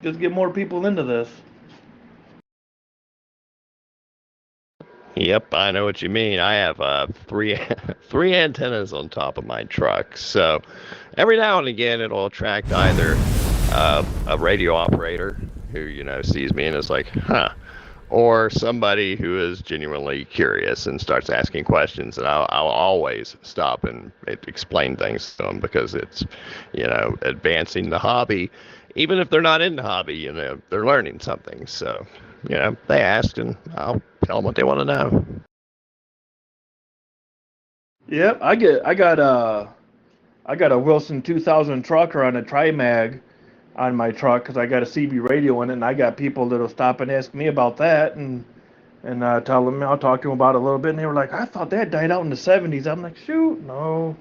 let's get more people into this. Yep, I know what you mean. I have three three antennas on top of my truck, so every now and again it'll attract either a radio operator who sees me and is like, "Huh," or somebody who is genuinely curious and starts asking questions, and I'll always stop and explain things to them because it's advancing the hobby, even if they're not in the hobby, they're learning something. So they ask, and I'll tell them what they want to know. Yep, I got a Wilson 2000 trucker on a Trimag on my truck because I got a CB radio in it, and I got people that'll stop and ask me about that, and tell them I'll talk to them about it a little bit, and they were like, I thought that died out in the 70s. I'm like, shoot, no,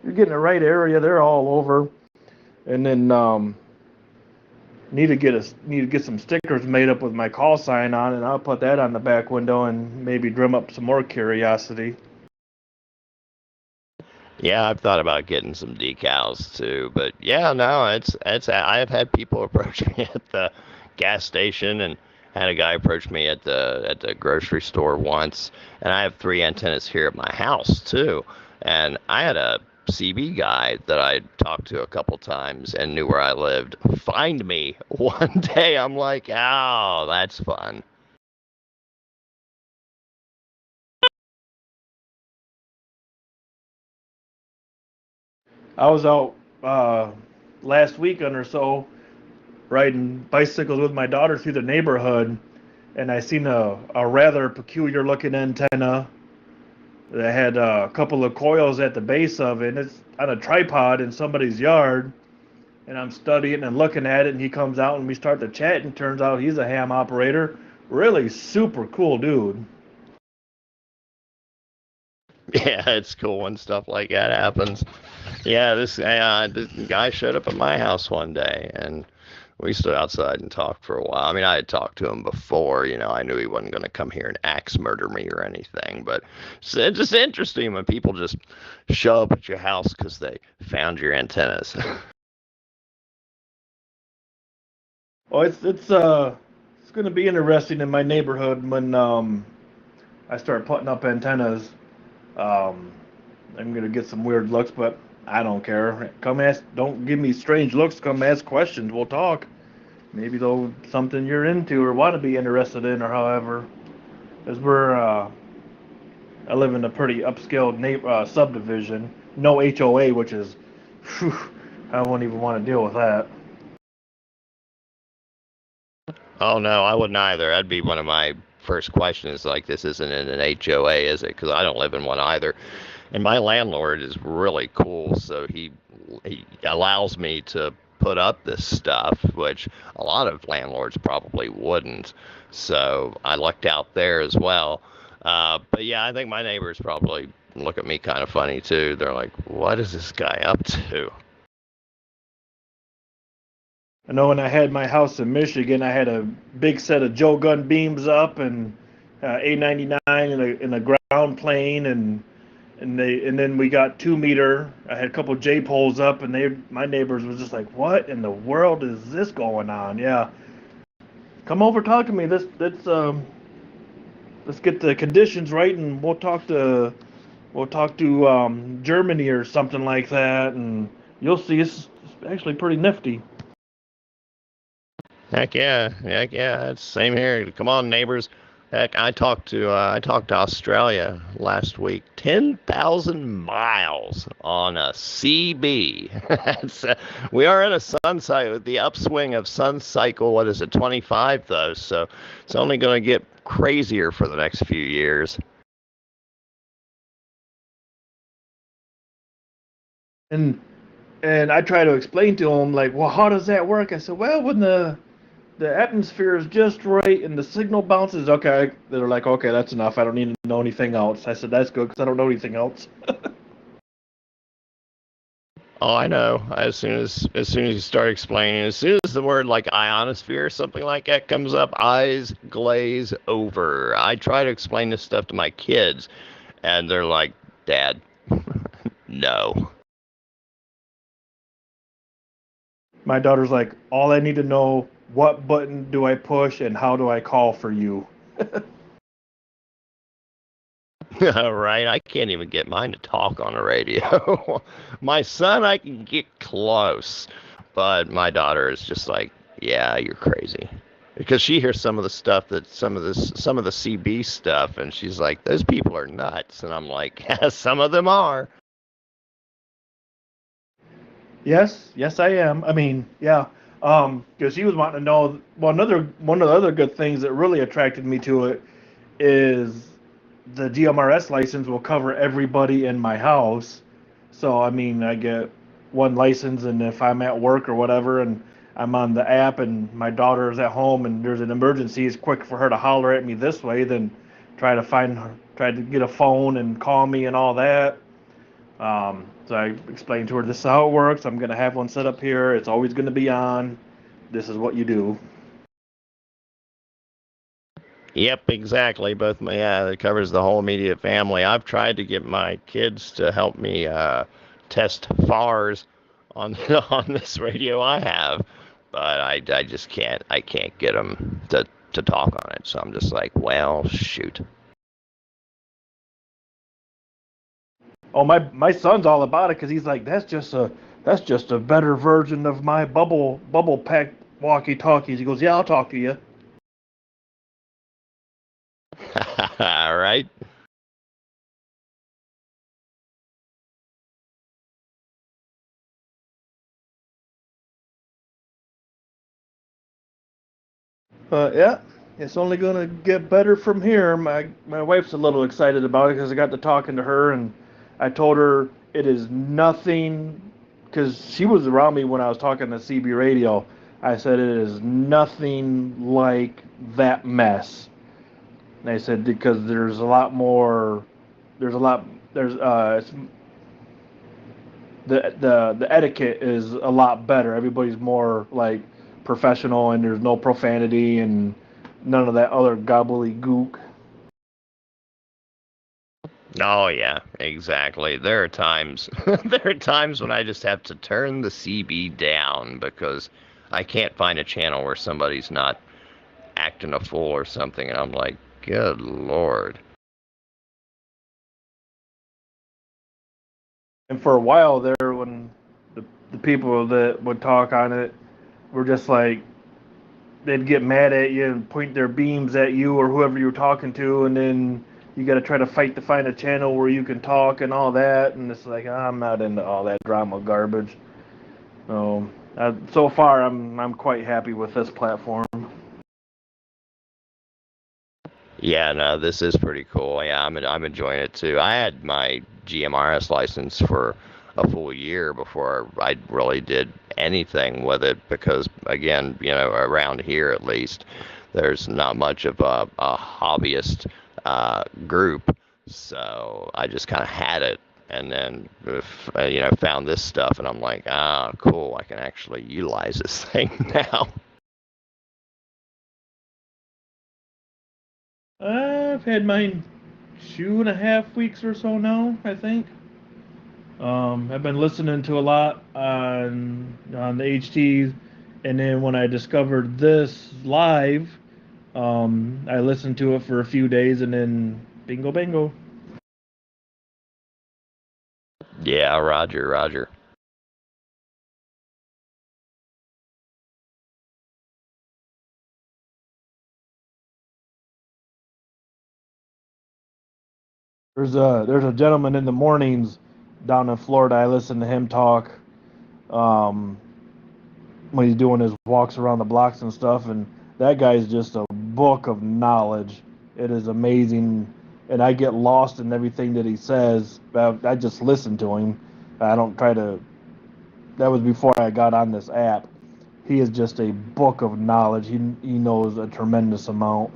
you're getting the right area. They're all over, and then need to get some stickers made up with my call sign on, and I'll put that on the back window and maybe drum up some more curiosity. Yeah, I've thought about getting some decals too, but yeah, no, it's. I've had people approach me at the gas station, and had a guy approach me at the grocery store once, and I have three antennas here at my house too, and I had a CB guy that I talked to a couple times and knew where I lived find me one day. I'm like, oh, that's fun. I was out last weekend or so riding bicycles with my daughter through the neighborhood, and I seen a rather peculiar looking antenna that had a couple of coils at the base of it. And it's on a tripod in somebody's yard, and I'm studying and looking at it, and he comes out and we start to chat, and turns out he's a ham operator. Really super cool dude. Yeah, it's cool when stuff like that happens. Yeah, this guy showed up at my house one day, and we stood outside and talked for a while. I mean, I had talked to him before. I knew he wasn't going to come here and axe murder me or anything. But it's just interesting when people just show up at your house because they found your antennas. Well, it's going to be interesting in my neighborhood when I start putting up antennas. Um, I'm gonna get some weird looks, but I don't care. Come ask. Don't give me strange looks. Come ask questions. We'll talk. Maybe though something you're into or want to be interested in, or however. As I live in a pretty upscale subdivision. No HOA, which is, whew, I won't even want to deal with that. Oh no, I wouldn't either. That'd be one of my first questions. Like, this isn't in an HOA, is it? Because I don't live in one either. And my landlord is really cool, so he allows me to put up this stuff, which a lot of landlords probably wouldn't. So I lucked out there as well. But yeah, I think my neighbors probably look at me kind of funny too. They're like, "What is this guy up to?" I know when I had my house in Michigan, I had a big set of Joe Gun beams up and A99 in a ground plane, and then we got 2 meter. I had a couple J poles up, and my neighbors was just like, "What in the world is this going on?" Yeah, come over, talk to me. Let's get the conditions right, and we'll talk to Germany or something like that, and you'll see it's actually pretty nifty. Heck yeah, it's same here. Come on, neighbors. Heck, I talked to Australia last week. 10,000 miles on a CB. We are in a sun cycle, the upswing of sun cycle. What is it, 25 though? So it's only going to get crazier for the next few years. And and I try to explain to them like, well, how does that work? I said, well, when the atmosphere is just right and the signal bounces, okay. They're like, okay, that's enough. I don't need to know anything else. I said, that's good because I don't know anything else. Oh, I know. As soon as you start explaining, as soon as the word like ionosphere or something like that comes up, eyes glaze over. I try to explain this stuff to my kids, and they're like, "Dad, no." My daughter's like, all I need to know what button do I push and how do I call for you? Right? I can't even get mine to talk on the radio. My son, I can get close, but my daughter is just like, yeah, you're crazy. Because she hears some of the stuff that some of the CB stuff, and she's like, those people are nuts, and I'm like, yeah, some of them are. Yes, yes, I am. I mean, yeah. Because he was wanting to know. Well, one of the other good things that really attracted me to it is the GMRS license will cover everybody in my house. So I mean, I get one license, and if I'm at work or whatever, and I'm on the app, and my daughter is at home, and there's an emergency, it's quick for her to holler at me this way than try to get a phone and call me and all that. So I explained to her, this is how it works. I'm going to have one set up here. It's always going to be on. This is what you do. Yep, exactly. Both my yeah, it covers the whole immediate family. I've tried to get my kids to help me test FARs on on this radio I have, but I just can't. I can't get them to talk on it. So I'm just like, well, shoot. Oh, my son's all about it because he's like, that's just a better version of my bubble pack walkie talkies. He goes, yeah, I'll talk to you. All right. Yeah, it's only gonna get better from here. My wife's a little excited about it because I got to talking to her, and I told her it is nothing because she was around me when I was talking to CB radio. I said it is nothing like that mess. And I said because there's a lot more, there's a lot, there's it's, the etiquette is a lot better. Everybody's more like professional, and there's no profanity and none of that other gobbledygook. Oh yeah, exactly. There are times there are times when I just have to turn the CB down because I can't find a channel where somebody's not acting a fool or something, and I'm like, good lord. And for a while there, when the people that would talk on it were just like, they'd get mad at you and point their beams at you or whoever you were talking to, and then you got to try to fight to find a channel where you can talk and all that. And it's like, I'm not into all that drama garbage. So far, I'm quite happy with this platform. Yeah, no, this is pretty cool. Yeah, I'm enjoying it too. I had my GMRS license for a full year before I really did anything with it because, again, around here at least, there's not much of a hobbyist group. So I just kind of had it, and then found this stuff, and I'm like, ah, cool. I can actually utilize this thing now. I've had mine 2.5 weeks or so now, I think. I've been listening to a lot on the HTs, and then when I discovered this live, I listened to it for a few days, and then bingo, bingo. Yeah, Roger, Roger. There's a gentleman in the mornings down in Florida. I listen to him talk um, when he's doing his walks around the blocks and stuff, and that guy's just a book of knowledge. It is amazing, and I get lost in everything that he says. I just listen to him. I don't try to. That was before I got on this app. He is just a book of knowledge. He knows a tremendous amount.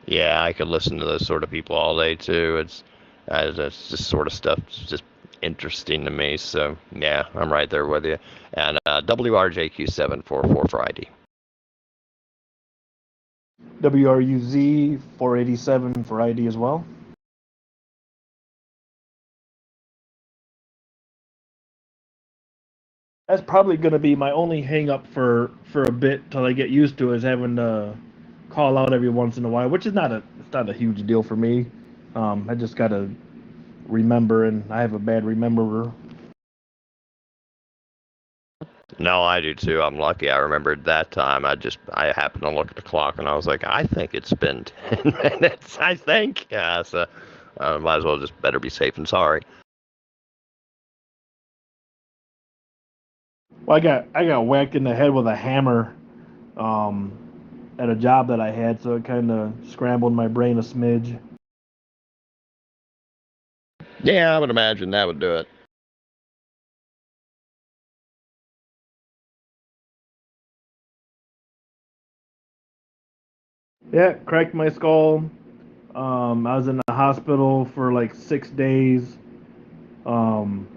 Yeah, I could listen to those sort of people all day too. It's just sort of stuff. It's just interesting to me. So yeah, I'm right there with you. And WRJQ744 for ID. WRUZ 487 for ID as well. That's probably going to be my only hang up for a bit till I get used to is having to call out every once in a while, which is not a huge deal for me. I just got to remember, and I have a bad rememberer. No, I do too. I'm lucky. I remembered that time. I happened to look at the clock and I was like, I think it's been 10 minutes. I think. Yeah. So might as well just better be safe than sorry. Well, I got whacked in the head with a hammer um, at a job that I had, so it kind of scrambled my brain a smidge. Yeah, I would imagine that would do it. Yeah, cracked my skull. I was in the hospital for like 6 days. Um,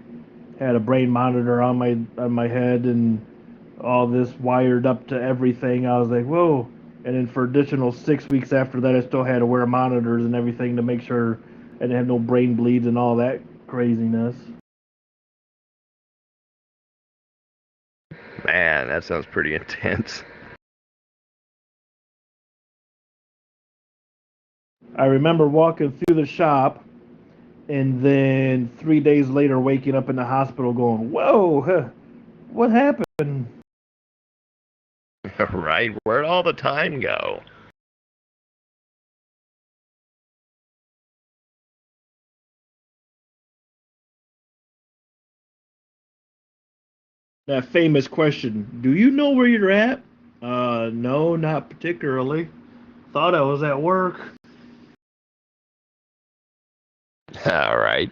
had a brain monitor on my head and all this wired up to everything. I was like, whoa. And then for additional 6 weeks after that, I still had to wear monitors and everything to make sure I didn't have no brain bleeds and all that craziness. Man, that sounds pretty intense. I remember walking through the shop and then 3 days later waking up in the hospital going, whoa, huh, what happened? Right? Where'd all the time go? That famous question, do you know where you're at? No, not particularly. Thought I was at work. All right.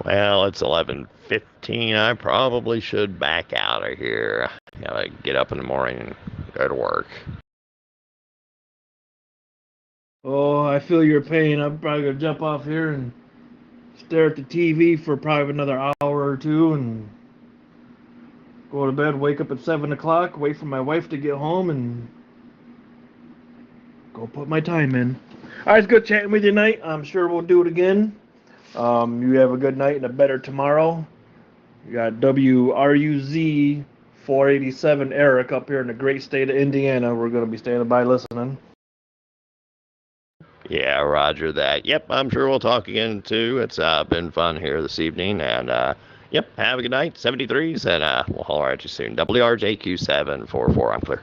Well, it's 11:15. I probably should back out of here. Gotta get up in the morning and go to work. Oh, I feel your pain. I'm probably gonna jump off here and stare at the TV for probably another hour or two and go to bed, wake up at 7 o'clock, wait for my wife to get home and go put my time in. All right, it's good chatting with you tonight. I'm sure we'll do it again. You have a good night and a better tomorrow. You got WRUZ 487 Eric up here in the great state of Indiana. We're going to be standing by listening. Yeah, Roger that. Yep, I'm sure we'll talk again too. It's been fun here this evening, and yep, have a good night. 73s, and we'll holler at you soon. WRJQ744. I'm clear.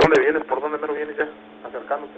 dónde vienes? ¿Por dónde mero vienes ya? Acercándote.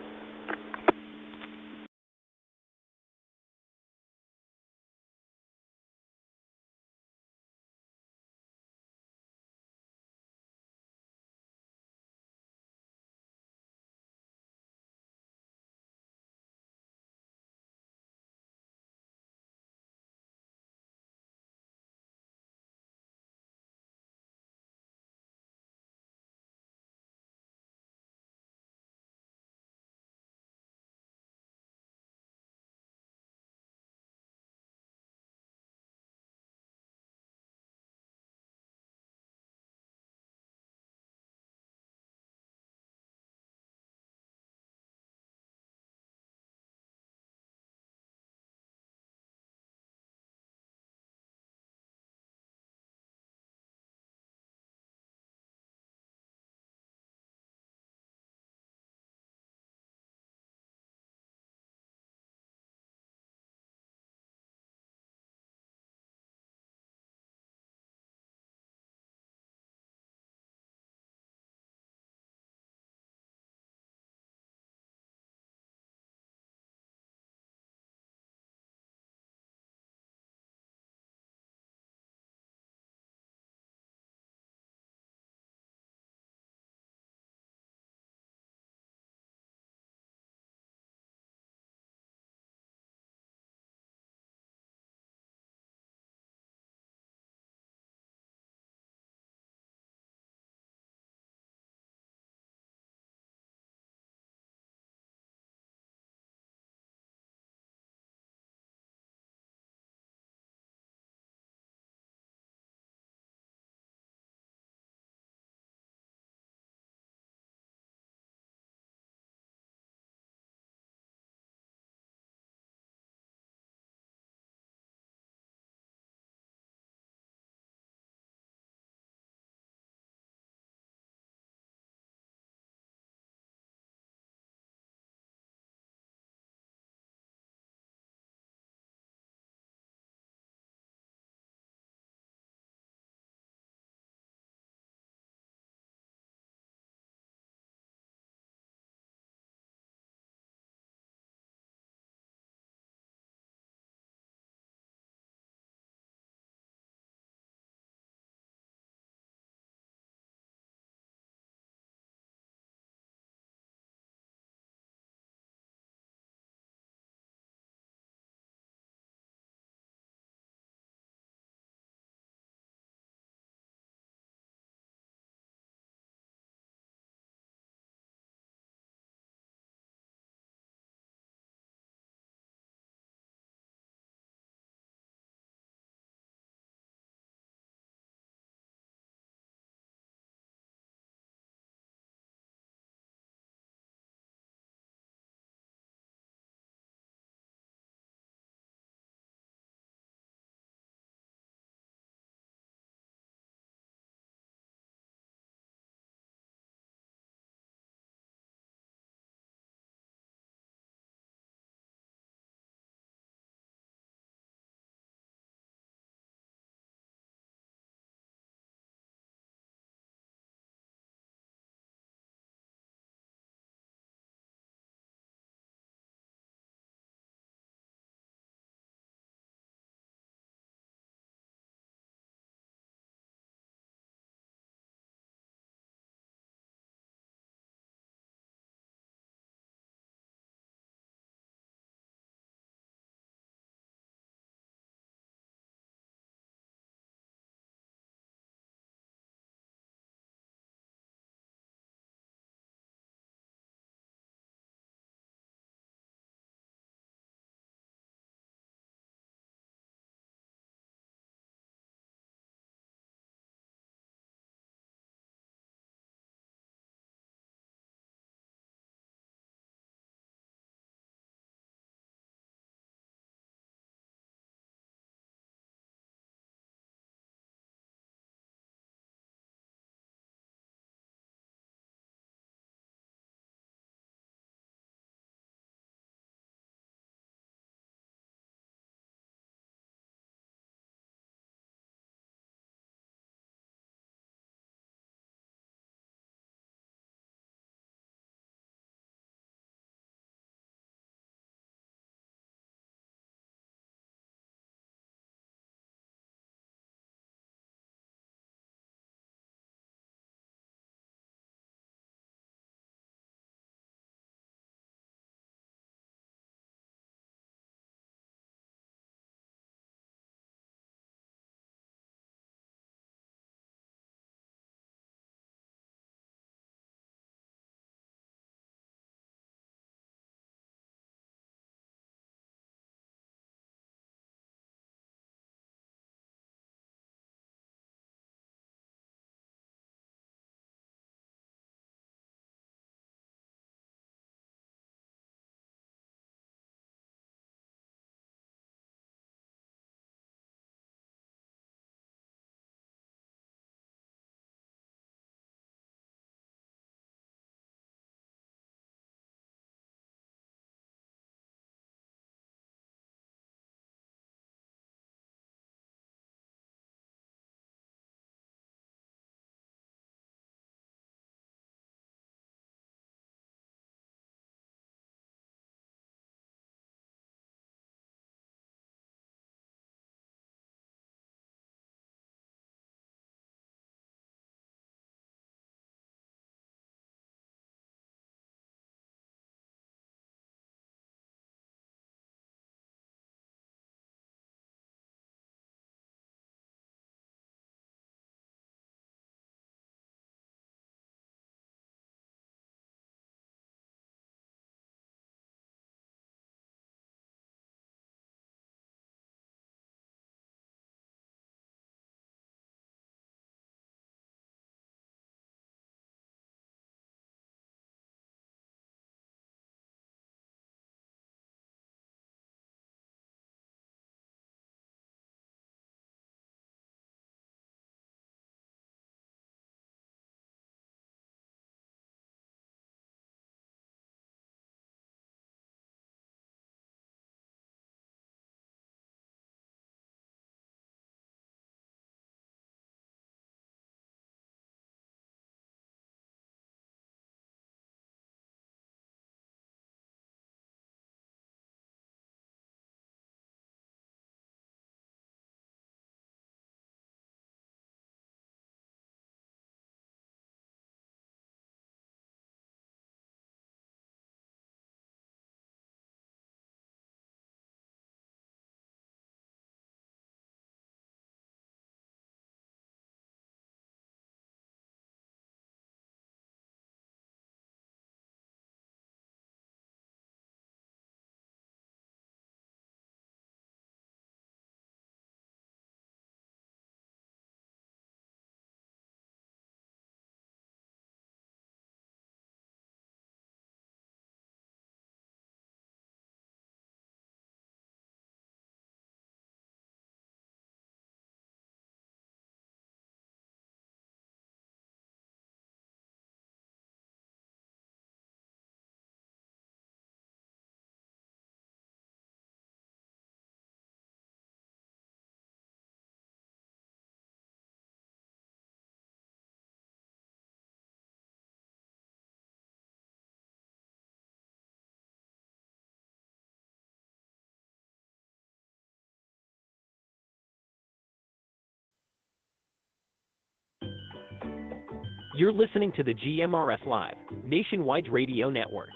You're listening to the GMRS Live, nationwide radio network.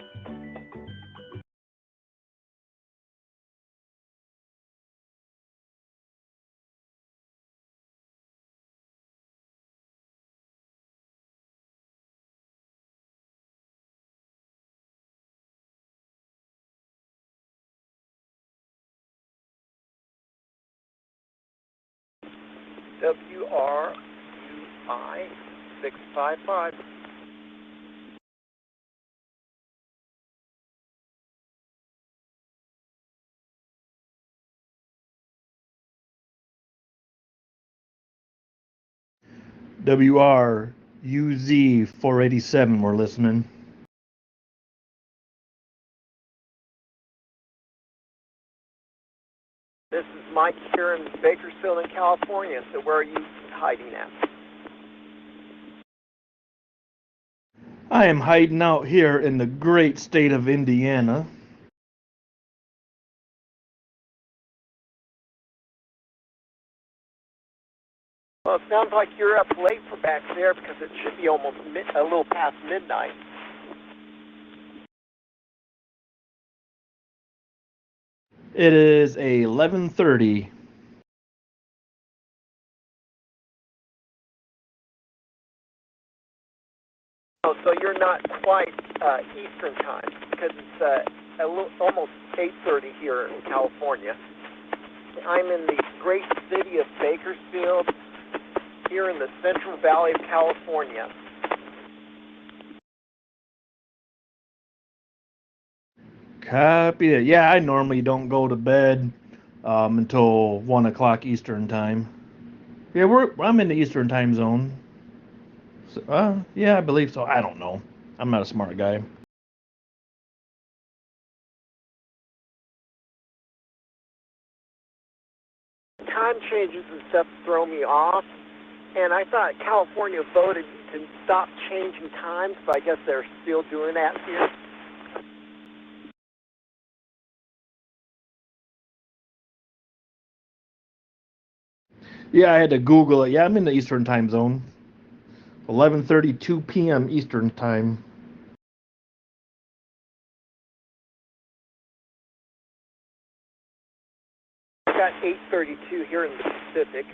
WRUI 655. WRUZ 487, we're listening. This is Mike here in Bakersfield in California. So where are you hiding at? I am hiding out here in the great state of Indiana. Well, it sounds like you're up late for back there because it should be almost a little past midnight. It is 11:30. Oh, so you're not quite Eastern time because it's almost 8:30 here in California. I'm in the great city of Bakersfield, here in the Central Valley of California. Copy that. Yeah, I normally don't go to bed until 1 o'clock Eastern time. Yeah, I'm in the Eastern time zone. So, yeah, I believe so. I don't know. I'm not a smart guy. Time changes and stuff throw me off, and I thought California voted to stop changing times, but I guess they're still doing that here. Yeah, I had to Google it. Yeah, I'm in the Eastern time zone. 11:32 p.m. Eastern time. I got 8:32 here in the Pacific.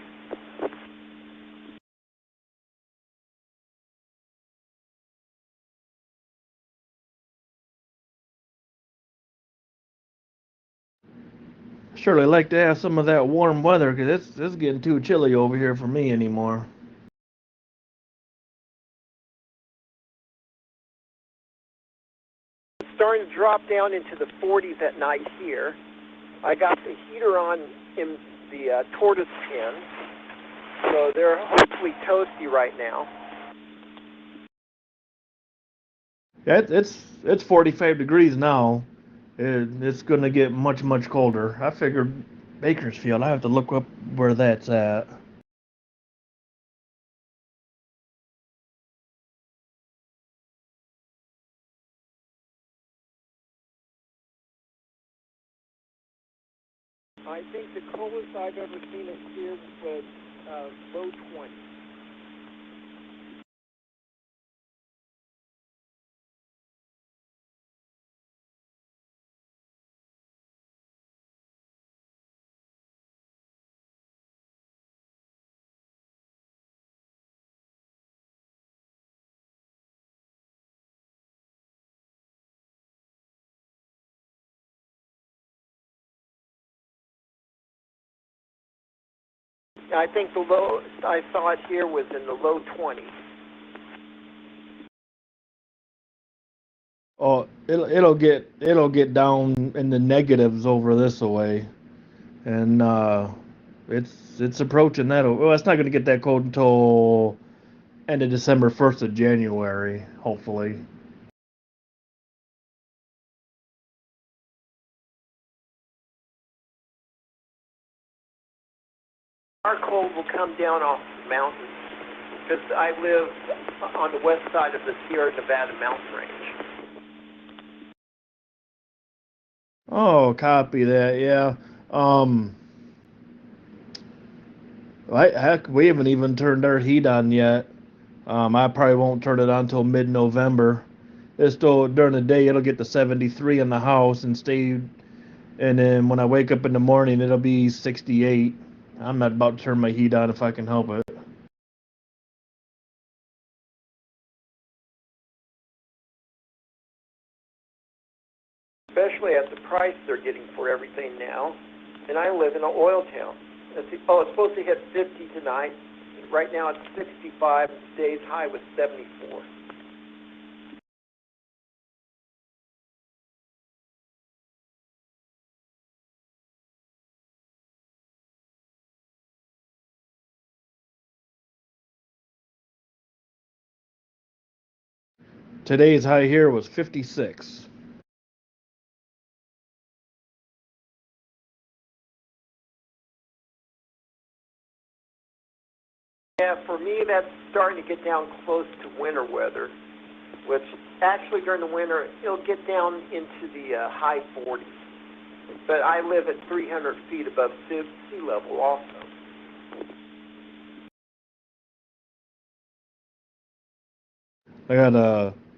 Surely like to have some of that warm weather because it's getting too chilly over here for me anymore. It's starting to drop down into the 40s at night here. I got the heater on in the tortoise pen, so they're hopefully toasty right now. Yeah, it's 45 degrees now. It's going to get much colder. I figured Bakersfield. I have to look up where that's at. I think the coldest I've ever seen it here was low 20s. I think the lowest I saw it here was in the low 20s. Oh, it'll get down in the negatives over this way, and it's approaching that. Well, it's not going to get that cold until end of December, 1st of January, hopefully. Our cold will come down off the mountains because I live on the west side of the Sierra Nevada mountain range. Oh, copy that. Yeah. Heck, we haven't even turned our heat on yet. I probably won't turn it on until mid-November. It's still during the day. It'll get to 73 in the house and stay. And then when I wake up in the morning, it'll be 68. I'm not about to turn my heat on if I can help it. Especially at the price they're getting for everything now. And I live in an oil town. It's supposed to hit 50 tonight. Right now it's 65. Today's high was 74. Today's high here was 56. Yeah, for me that's starting to get down close to winter weather, which actually during the winter it'll get down into the high 40s. But I live at 300 feet above sea level also.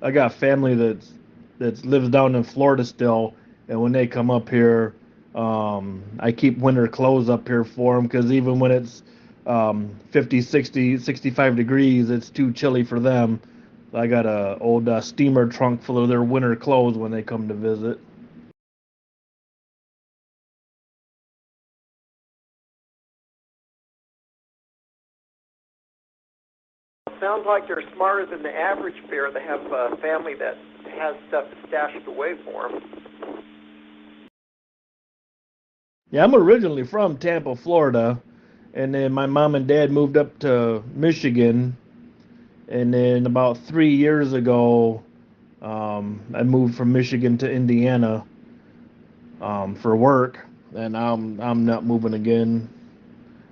I got family that lives down in Florida still, and when they come up here, I keep winter clothes up here for them because even when it's 50, 60, 65 degrees, it's too chilly for them. I got a old steamer trunk full of their winter clothes when they come to visit. Sounds like they're smarter than the average bear. They have a family that has stuff stashed away for them. Yeah, I'm originally from Tampa, Florida, and then my mom and dad moved up to Michigan, and then about 3 years ago, I moved from Michigan to Indiana for work, and I'm not moving again,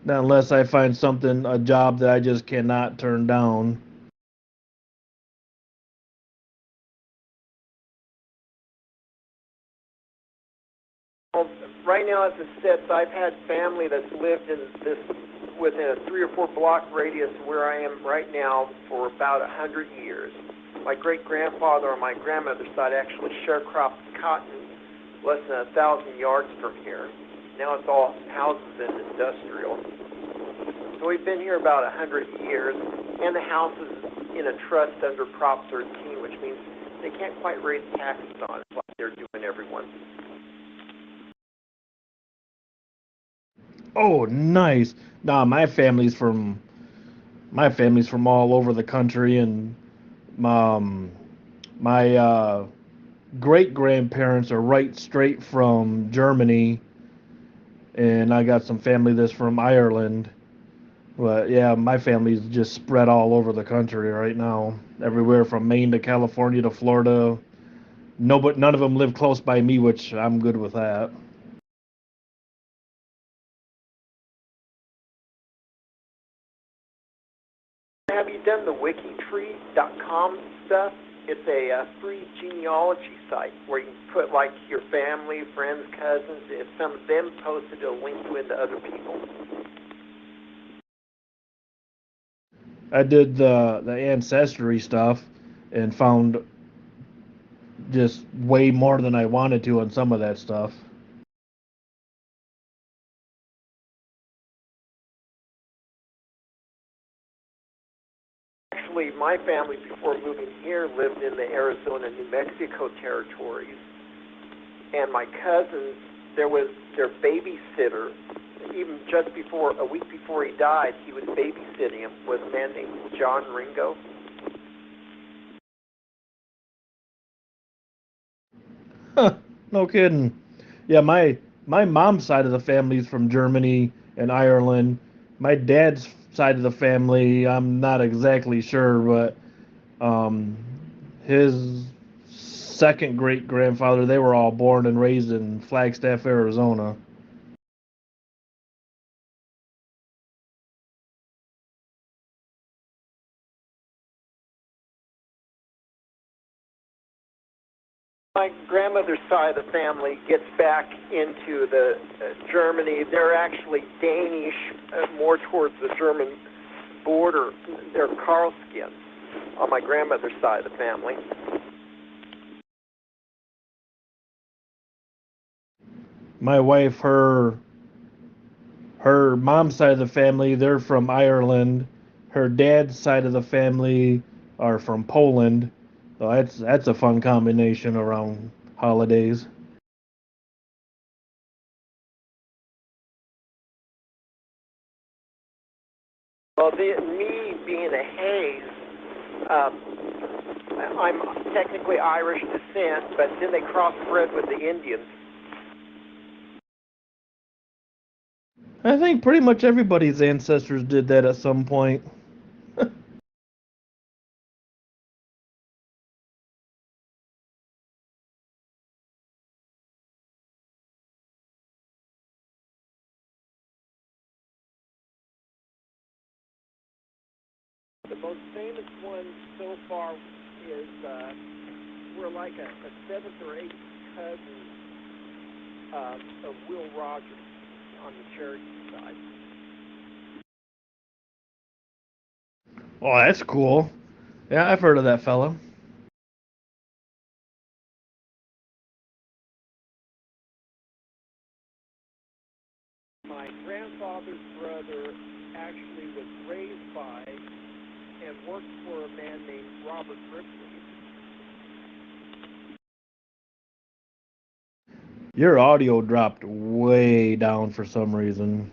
not unless I find a job that I just cannot turn down. Well, right now, as it sits, I've had family that's lived in this within a 3 or 4 block radius where I am right now for about 100 years. My great-grandfather on my grandmother's side actually sharecropped cotton less than 1,000 yards from here. Now it's all houses and industrial. So we've been here about 100 years, and the house is in a trust under Prop 13, which means they can't quite raise taxes on it like they're doing everyone. Oh, nice. Nah, my family's from all over the country, and my great grandparents are right straight from Germany, and I got some family that's from Ireland. But yeah, my family's just spread all over the country right now, everywhere from Maine to California to Florida. No, but none of them live close by me, which I'm good with that. Have you done the wikitree.com stuff? It's a free genealogy site where you can put like your family, friends, cousins. If some of them posted, it'll link you into other people. I did the ancestry stuff and found just way more than I wanted to on some of that stuff. Actually, my family before moving here lived in the Arizona, New Mexico territories. And my cousins, there was their babysitter. Even just before, a week before he died, he was babysitting him, was a man named John Ringo. No kidding. Yeah, my mom's side of the family is from Germany and Ireland. My dad's side of the family, I'm not exactly sure, but his second great grandfather, they were all born and raised in Flagstaff, Arizona. My grandmother's side of the family gets back into the Germany. They're actually Danish, more towards the German border. They're Karlskins. on my grandmother's side of the family. My wife, her mom's side of the family, they're from Ireland. Her dad's side of the family are from Poland. So that's a fun combination around holidays. Well, me being a Hayes, I'm technically Irish descent, but then they crossbred with the Indians. I think pretty much everybody's ancestors did that at some point. The most famous one so far is we're like a seventh or eighth cousin of Will Rogers on the Cherokee side. Oh, that's cool. Yeah, I've heard of that fella. My grandfather's brother actually was raised by and worked for a man named Robert Ripley. Your audio dropped way down for some reason.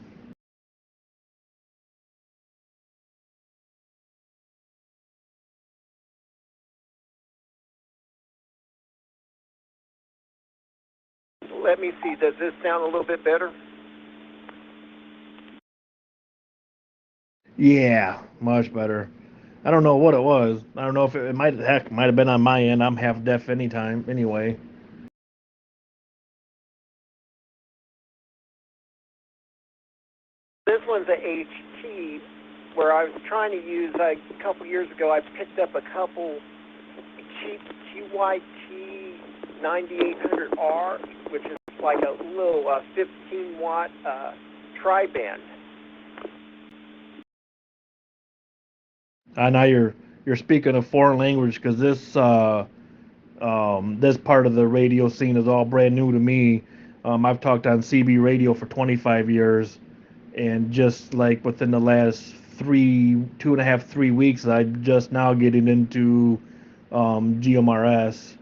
Let me see, does this sound a little bit better? Yeah, much better. I don't know what it was. I don't know if it might have been on my end. I'm half deaf anytime anyway. This one's a HT where I was trying to use, a couple years ago, I picked up a couple cheap TYT 9800R, which is like a little 15-watt tri-band. Now you're speaking a foreign language because this this part of the radio scene is all brand new to me. I've talked on CB radio for 25 years, and just like within the last 3 weeks, I'm just now getting into GMRS.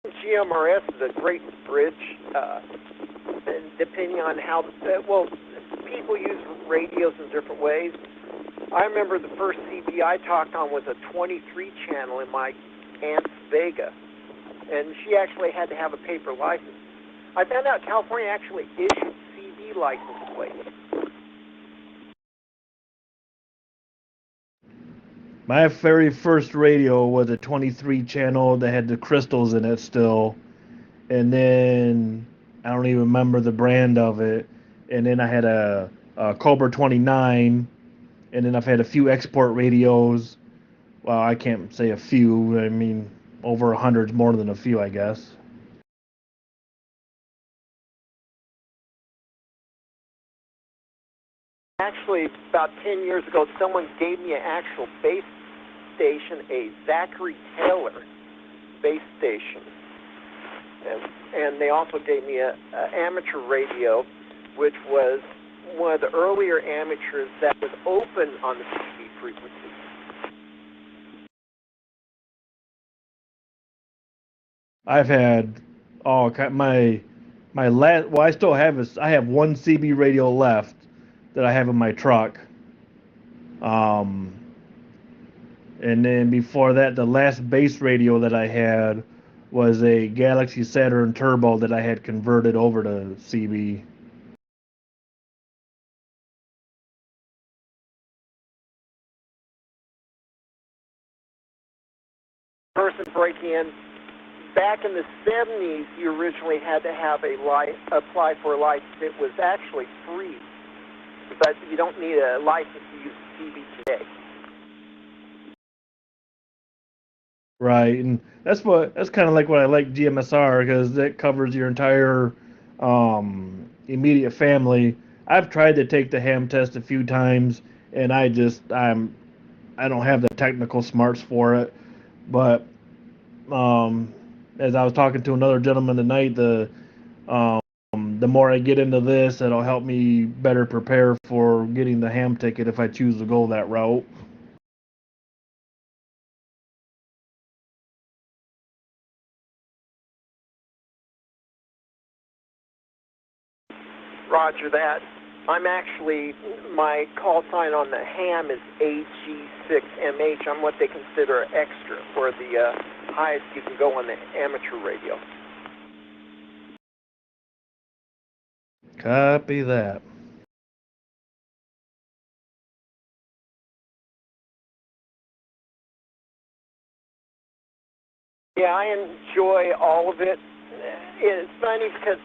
GMRS is a great bridge, and depending on how, people use radios in different ways. I remember the first CB I talked on was a 23 channel in my aunt's Vega, and she actually had to have a paper license. I found out California actually issued CB license plates. My very first radio was a 23 channel that had the crystals in it still, and then I don't even remember the brand of it. And then I had a Cobra 29, and then I've had a few export radios. Well, I can't say a few. I mean, over 100's more than a few, I guess. Actually, about 10 years ago, someone gave me an actual base station, a Zachary Taylor base station. And they also gave me an amateur radio, which was one of the earlier amateurs that was open on the CB frequency. I've had my last. Well, I still have is I have one CB radio left that I have in my truck. And then before that, the last base radio that I had was a Galaxy Saturn Turbo that I had converted over to CB. Person breaking in. Back in the 70s, you originally had to have apply for a license. It was actually free, but you don't need a license to use CB today. Right, and that's kind of like what I like GMSR because it covers your entire immediate family. I've tried to take the ham test a few times, and I don't have the technical smarts for it. But um, as I was talking to another gentleman tonight, um, the more I get into this, it'll help me better prepare for getting the ham ticket if I choose to go that route. Roger that. I'm actually, my call sign on the ham is AG6MH. I'm what they consider extra, or the highest you can go on the amateur radio. Copy that. Yeah, I enjoy all of it. It's funny because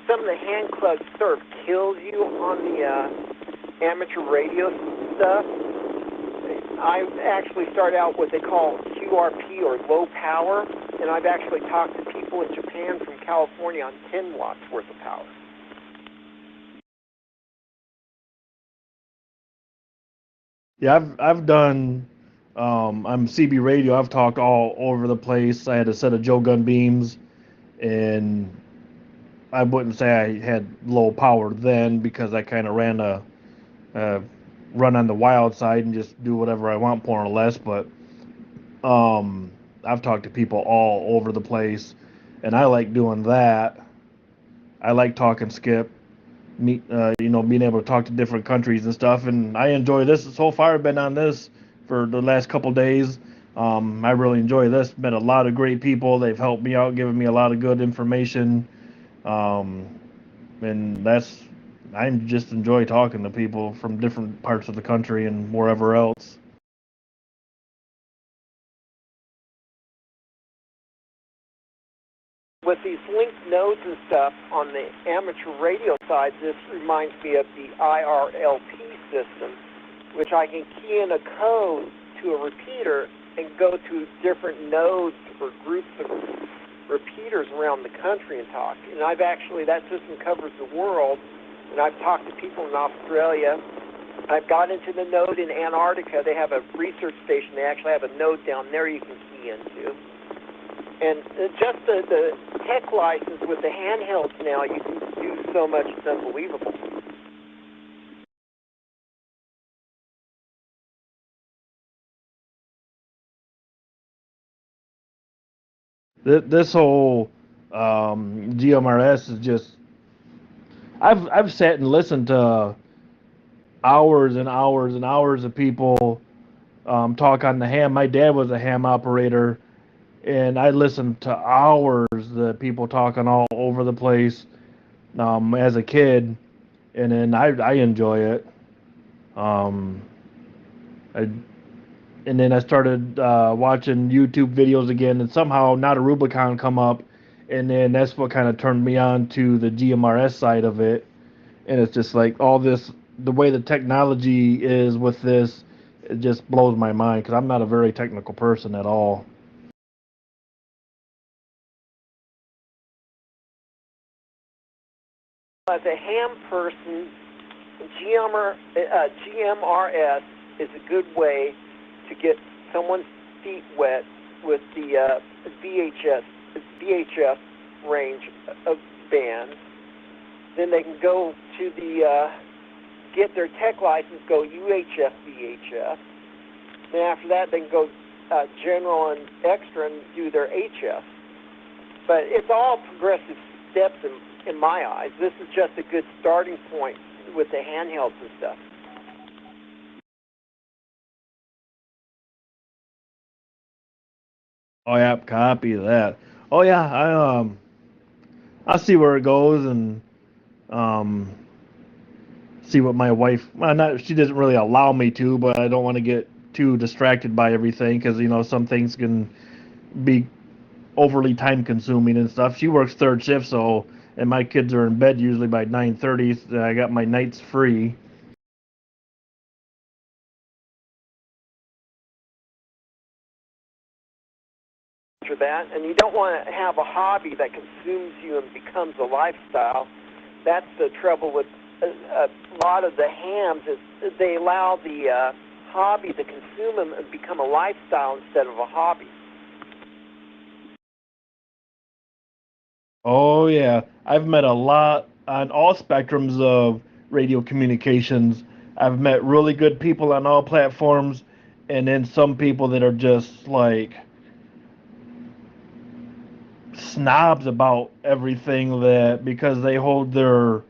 some of the hand clubs sort of kills you on the amateur radio stuff. I actually started out what they call QRP, or low power, and I've actually talked to people in Japan from California on 10 watts worth of power. Yeah, I've done. I'm CB radio. I've talked all over the place. I had a set of Joe Gun beams, and I wouldn't say I had low power then because I kind of ran a run on the wild side and just do whatever I want more or less. But I've talked to people all over the place, and I like doing that. I like talking skip, being able to talk to different countries and stuff. And I enjoy this. So far, I've been on this for the last couple days. I really enjoy this. Met a lot of great people. They've helped me out, given me a lot of good information. Um, and I just enjoy talking to people from different parts of the country and wherever else. With these linked nodes and stuff on the amateur radio side, this reminds me of the IRLP system, which I can key in a code to a repeater and go to different nodes or groups of repeaters around the country and talk. And that system covers the world, and I've talked to people in Australia. I've got into the node in Antarctica. They have a research station. They actually have a node down there you can key into. And just the tech license with the handhelds now, you can do so much, it's unbelievable. This whole GMRS is just. I've sat and listened to hours and hours and hours of people talk on the ham. My dad was a ham operator, and I listened to hours of people talking all over the place as a kid, and then I enjoy it. Um, I, and then I started watching YouTube videos again, and somehow Not a Rubicon come up, and then that's what kind of turned me on to the GMRS side of it. And it's just like all this, the way the technology is with this, it just blows my mind because I'm not a very technical person at all. As a ham person, GMRS is a good way to get someone's feet wet with the VHF range of bands. Then they can go to get their tech license, go UHF, VHF. Then after that, they can go general and extra and do their HF. But it's all progressive steps in my eyes. This is just a good starting point with the handhelds and stuff. Oh yeah, copy that. Oh yeah, I'll see where it goes and um see what my wife. Well, not she doesn't really allow me to, but I don't want to get too distracted by everything because some things can be overly time consuming and stuff. She works third shift, so and my kids are in bed usually by 9:30. So I got my nights free. For that, and you don't want to have a hobby that consumes you and becomes a lifestyle. that's the trouble with a lot of the hams is they allow the hobby to consume them and become a lifestyle instead of a hobby. Oh yeah, I've met a lot on all spectrums of radio communications. I've met really good people on all platforms, and then some people that are just like snobs about everything that because they hold their,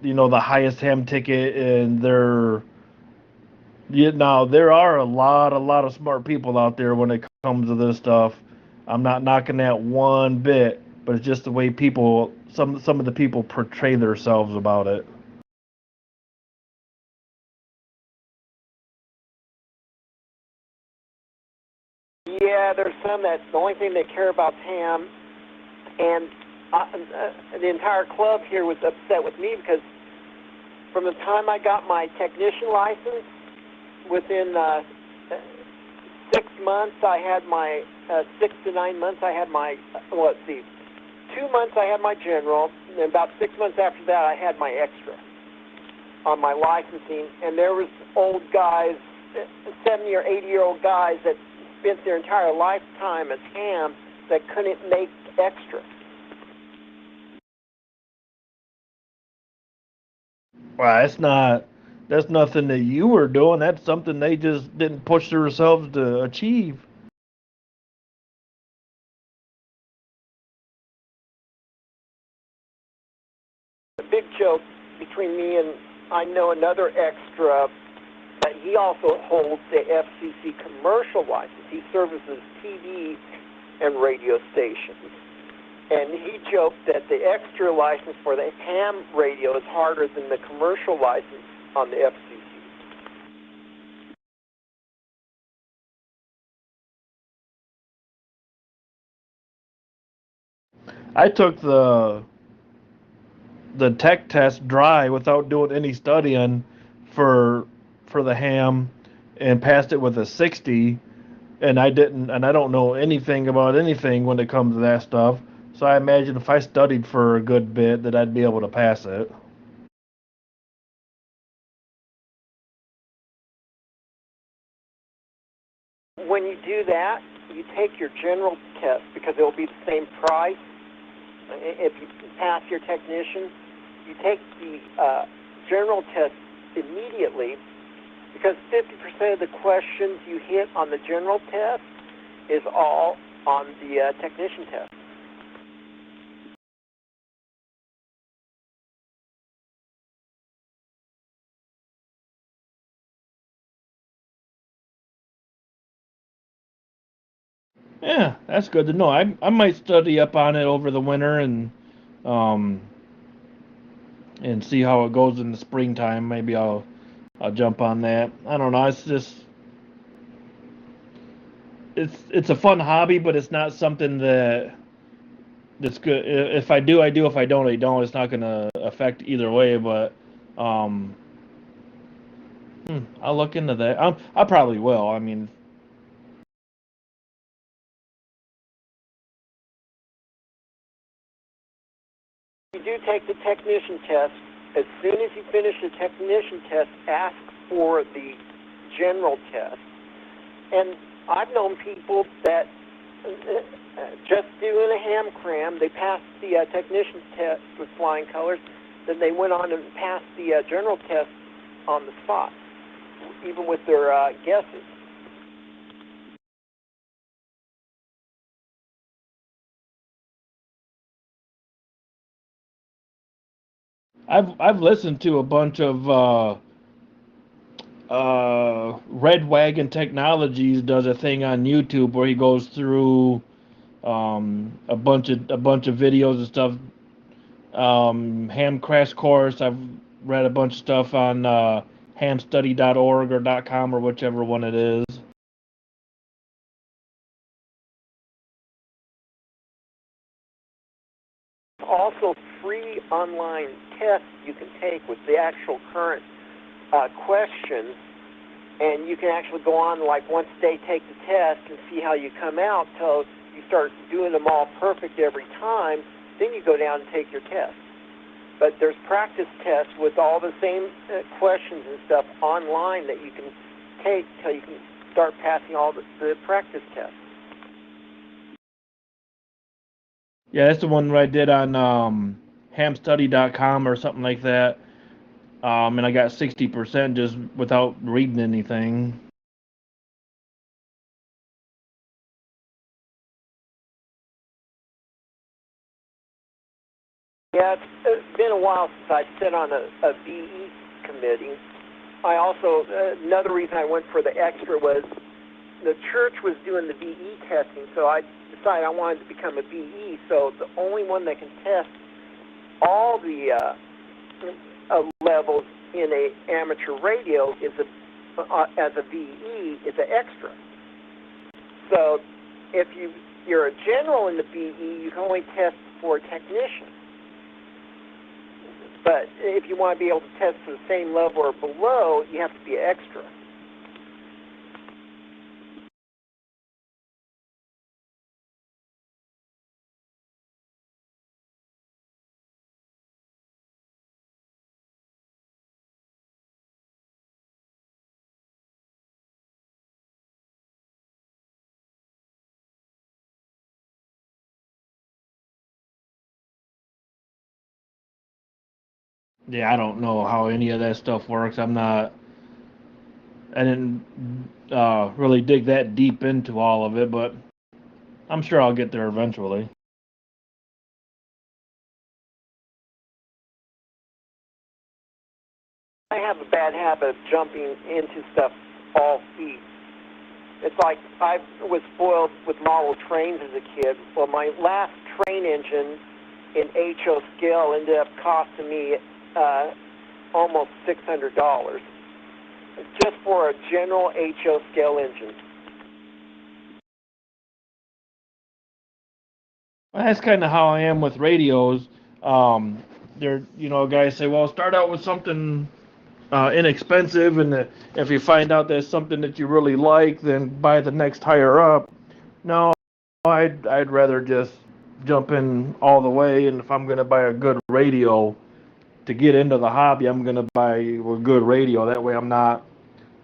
the highest ham ticket and they're, now there are a lot of smart people out there when it comes to this stuff. I'm not knocking that one bit, but it's just the way people, some of the people portray themselves about it. Yeah, there's some that the only thing they care about is ham, and the entire club here was upset with me because from the time I got my technician license, within 6 months I had my 6 to 9 months I had my 2 months I had my general, and about 6 months after that I had my extra on my licensing, and there was old guys, 70 or 80-year-old guys that spent their entire lifetime as ham that couldn't make extra. Well, that's nothing that you were doing. That's something they just didn't push themselves to achieve. The big joke between me and I know another extra that he also holds the FCC commercial license. He services TV and radio stations. And he joked that the extra license for the ham radio is harder than the commercial license on the FCC. I took the tech test dry without doing any studying for the ham and passed it with a 60, and I don't know anything about anything when it comes to that stuff. So I imagine if I studied for a good bit that I'd be able to pass it. When you do that, you take your general test because it will be the same price. If you pass your technician, you take the general test immediately because 50% of the questions you hit on the general test is all on the technician test. Yeah, that's good to know. I might study up on it over the winter um and see how it goes in the springtime. Maybe I'll jump on that. I don't know. It's just it's a fun hobby, but it's not something that's good. If I do, I do. If I don't, I don't. It's not going to affect either way. But I'll look into that. I probably will. I mean, You do take the technician test. As soon as you finish the technician test, ask for the general test. And I've known people that just doing a ham cram, they passed the technician's test with flying colors, then they went on and passed the general test on the spot, even with their guesses. I've listened to a bunch of Red Wagon Technologies does a thing on YouTube where he goes through a bunch of videos and stuff. Ham Crash Course. I've read a bunch of stuff on hamstudy.org or .com or whichever one it is. Also, free online tests you can take with the actual current questions, and you can actually go on, like, once they take the test and see how you come out till you start doing them all perfect every time, then you go down and take your test. But there's practice tests with all the same questions and stuff online that you can take till you can start passing all the practice tests. Yeah, that's the one where I did on hamstudy.com or something like that. And I got 60% just without reading anything. Yeah, it's been a while since I sat on a BE committee. I also, another reason I went for the extra was the church was doing the BE testing, so I decided I wanted to become a BE. So the only one that can test all the levels in a amateur radio is as a BE is an extra. So if you're a general in the BE, you can only test for a technician. But if you want to be able to test to the same level or below, you have to be extra. Yeah, I don't know how any of that stuff works. I didn't really dig that deep into all of it, but I'm sure I'll get there eventually. I have a bad habit of jumping into stuff all feet. It's like I was spoiled with model trains as a kid. Well, my last train engine in HO scale ended up costing me almost $600 just for a general HO scale engine. Well, that's kind of how I am with radios. Guys say, well, start out with something inexpensive, and if you find out there's something that you really like, then buy the next higher up. No, I'd rather just jump in all the way, and if I'm going to buy a good radio to get into the hobby, I'm going to buy a good radio. That way I'm not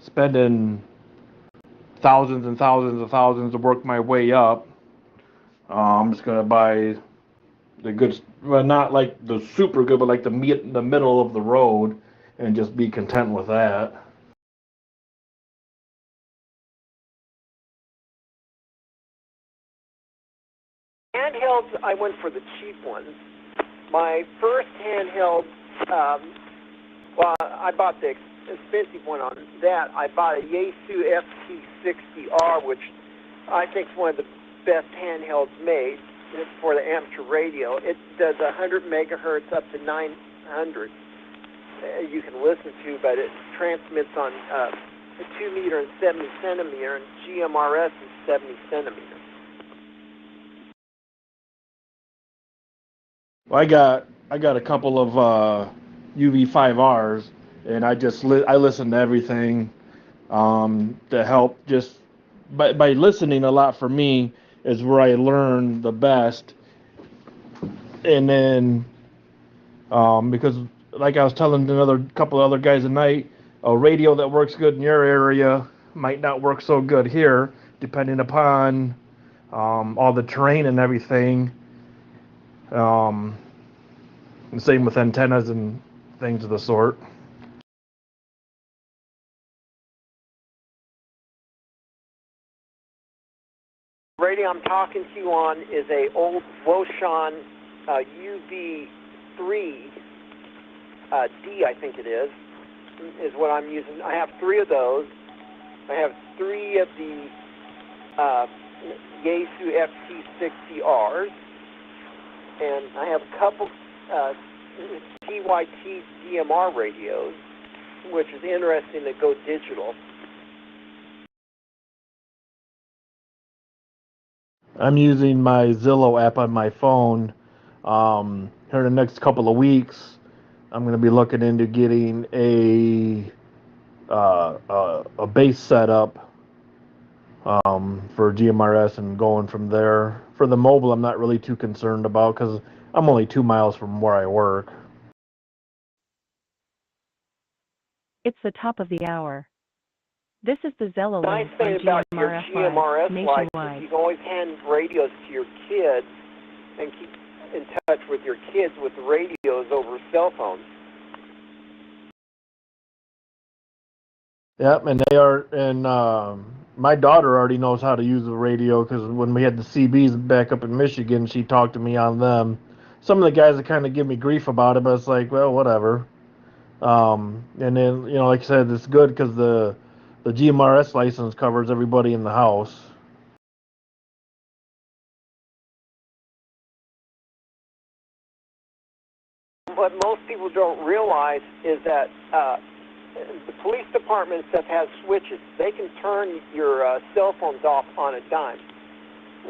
spending thousands and thousands and thousands to work my way up. I'm just going to buy the good, well, not like the super good, but like the middle of the road, and just be content with that. Handhelds, I went for the cheap ones. My first handheld, I bought the expensive one on that. I bought a Yaesu FT60R, which I think is one of the best handhelds made for the amateur radio. It does 100 megahertz up to 900. You can listen to, but it transmits on 2 meter and 70 centimeter, and GMRS is 70 centimeter. Well, I got a couple of UV5Rs, and I listen to everything to help. Just by listening a lot for me is where I learn the best. And then because like I was telling another couple other guys tonight, a radio that works good in your area might not work so good here, depending upon all the terrain and everything. And same with antennas and things of the sort. The radio I'm talking to you on is a old Wouxun UV3 D, I think it is what I'm using. I have 3 of those. I have 3 of the Yaesu FT60Rs, and I have a couple TYT DMR radios, which is interesting to go digital. I'm using my Zillow app on my phone. Here in the next couple of weeks, I'm going to be looking into getting a base setup for GMRS and going from there. For the mobile, I'm not really too concerned about because I'm only 2 miles from where I work. It's the top of the hour. This is the Zello Nice link thing on about your GMRF GMRS Live, life is nationwide. you can always hand radios to your kids and keep in touch with your kids with the radios over cell phones. Yep, and they are, and my daughter already knows how to use the radio because when we had the CBs back up in Michigan, she talked to me on them. Some of the guys that kind of give me grief about it, but it's like, well, whatever. And then, like I said, it's good because the GMRS license covers everybody in the house. What most people don't realize is that the police department and stuff has switches. They can turn your cell phones off on a dime.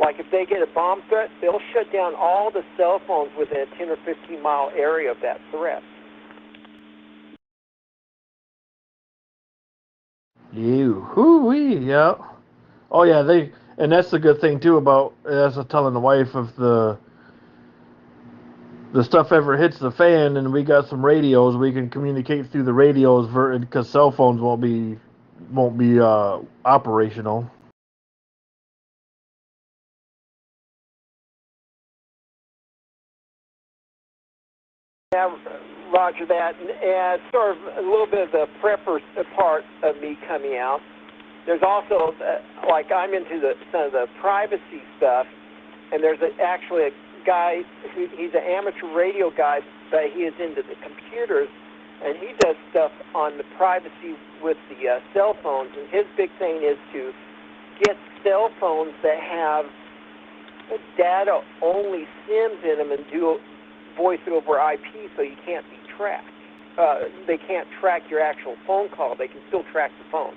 Like if they get a bomb threat, they'll shut down all the cell phones within a 10 or 15 mile area of that threat. Hoo-wee, yeah. Oh yeah, and that's the good thing too about, as I was telling the wife, if the stuff ever hits the fan and we got some radios, we can communicate through the radios because cell phones won't be operational. Yeah, roger that. And sort of a little bit of the prepper part of me coming out. There's also, like I'm into some of the privacy stuff, and there's actually a guy, he's an amateur radio guy, but he is into the computers, and he does stuff on the privacy with the cell phones, and his big thing is to get cell phones that have data-only SIMs in them and do voice over IP so you can't be tracked. They can't track your actual phone call. They can still track the phone.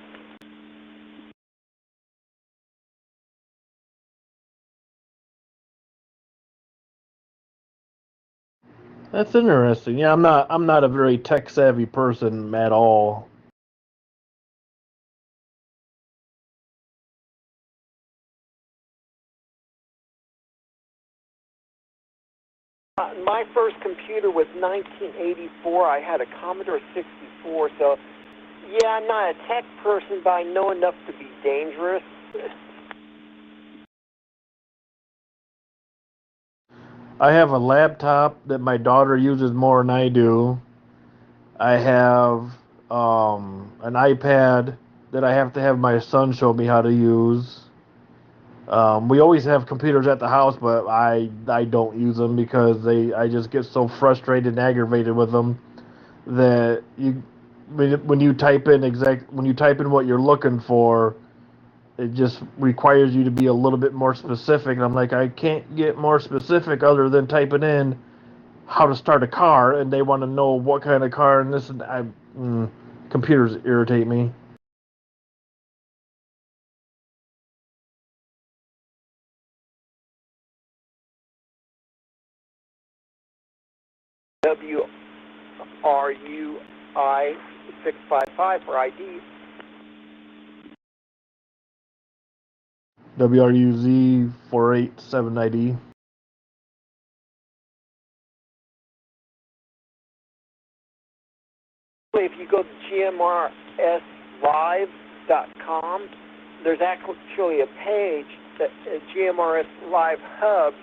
That's interesting. Yeah, I'm not a very tech savvy person at all. My first computer was 1984. I had a Commodore 64, so yeah, I'm not a tech person, but I know enough to be dangerous. I have a laptop that my daughter uses more than I do. I have an iPad that I have to have my son show me how to use. We always have computers at the house, but I don't use them because I just get so frustrated and aggravated with them that when you type in what you're looking for, it just requires you to be a little bit more specific. And I'm like, I can't get more specific other than typing in how to start a car, and they want to know what kind of car and this and computers irritate me. WRUI 655 for ID. WRUZ 487ID. If you go to GMRSLive.com, there's actually a page that GMRS Live Hub.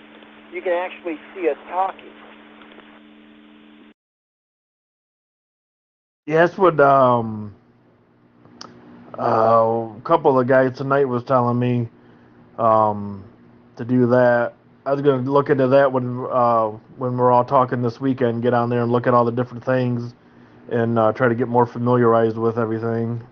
You can actually see us talking. Yeah, that's what a couple of guys tonight was telling me to do that. I was going to look into that when we're all talking this weekend. Get on there and look at all the different things and try to get more familiarized with everything.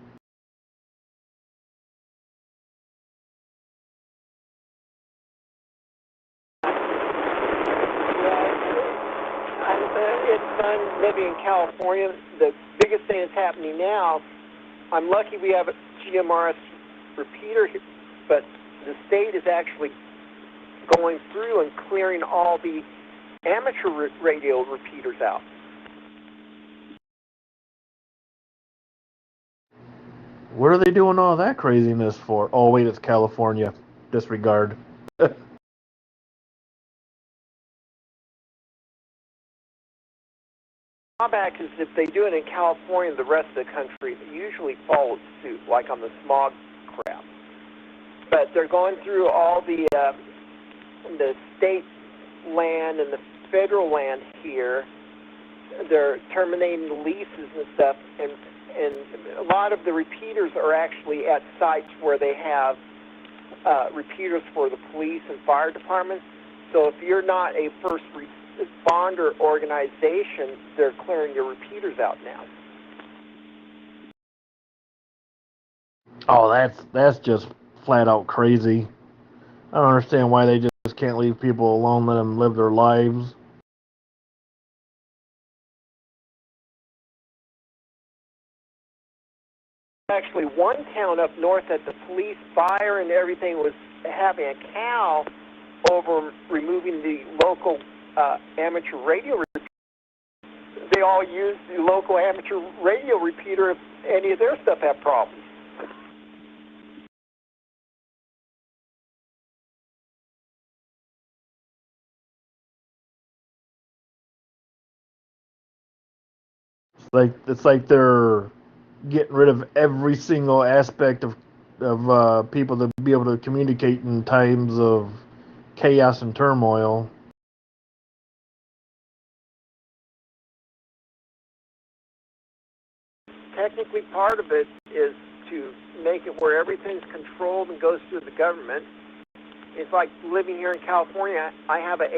I'm living in California. The biggest thing that's happening now, I'm lucky we have a GMRS repeater here, but the state is actually going through and clearing all the amateur radio repeaters out. What are they doing all that craziness for? Oh, wait, it's California. Disregard. drawback is if they do it in California, the rest of the country usually follows suit, like on the smog crap. But they're going through all the state land and the federal land here. They're terminating the leases and stuff, and a lot of the repeaters are actually at sites where they have repeaters for the police and fire departments. So if you're not a first responder organization, they're clearing your repeaters out now. Oh, that's just flat out crazy. I don't understand why they just can't leave people alone, let them live their lives. Actually, one town up north that the police, fire, and everything was having a cow over removing the local amateur radio repeater. They all use the local amateur radio repeater if any of their stuff had problems. It's like they're getting rid of every single aspect of people to be able to communicate in times of chaos and turmoil. Technically, part of it is to make it where everything's controlled and goes through the government. It's like living here in California. I have an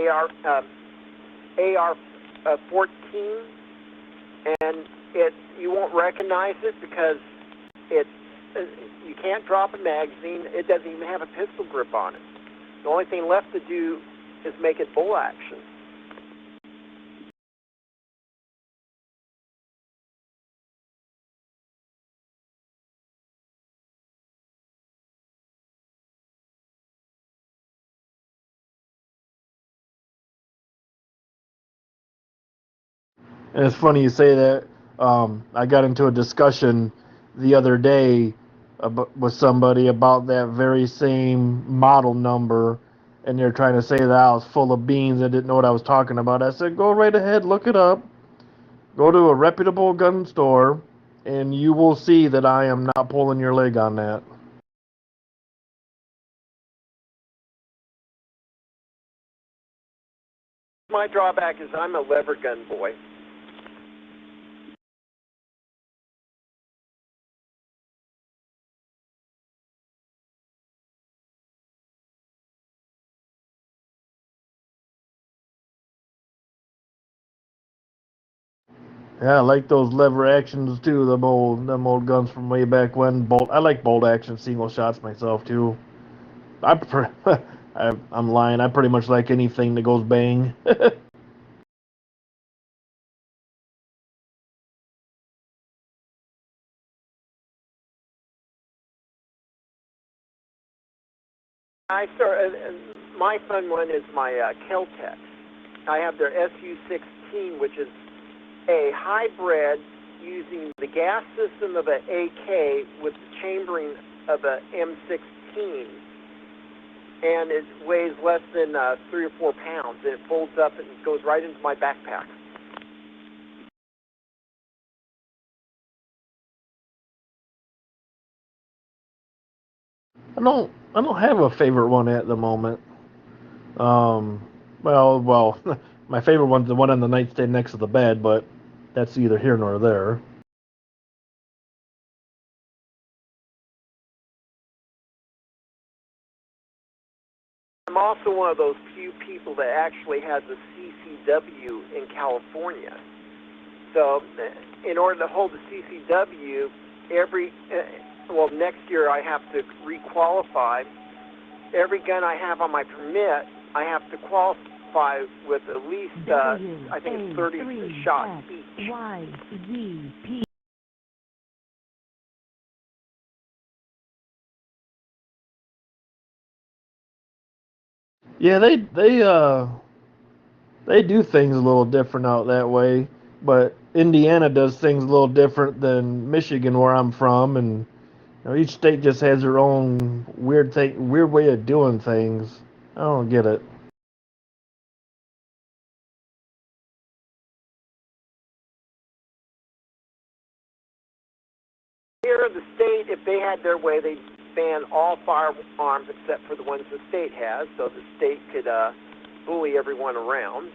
AR-14, and you won't recognize it because you can't drop a magazine. It doesn't even have a pistol grip on it. The only thing left to do is make it full action. And it's funny you say that. I got into a discussion the other day with somebody about that very same model number, and they're trying to say that I was full of beans and didn't know what I was talking about. I said, go right ahead, look it up. Go to a reputable gun store, and you will see that I am not pulling your leg on that. My drawback is I'm a lever gun boy. Yeah, I like those lever actions too. Them old guns from way back when. I like bolt action single shots myself too. I prefer. I'm lying. I pretty much like anything that goes bang. My fun one is my Kel-Tec. I have their SU-16, which is a hybrid using the gas system of an AK with the chambering of a M16, and it weighs less than 3 or 4 pounds, and it folds up and goes right into my backpack. I don't have a favorite one at the moment. Well, my favorite one's the one on the nightstand next to the bed, but that's either here nor there. I'm also one of those few people that actually has a CCW in California. So in order to hold the CCW, next year I have to requalify. Every gun I have on my permit, I have to qualify with at least, I think it's 30 shots each. YZP. Yeah, they do things a little different out that way, but Indiana does things a little different than Michigan, where I'm from, and each state just has their own weird way of doing things. I don't get it. they had their way, they ban all firearms except for the ones the state has, so the state could bully everyone around.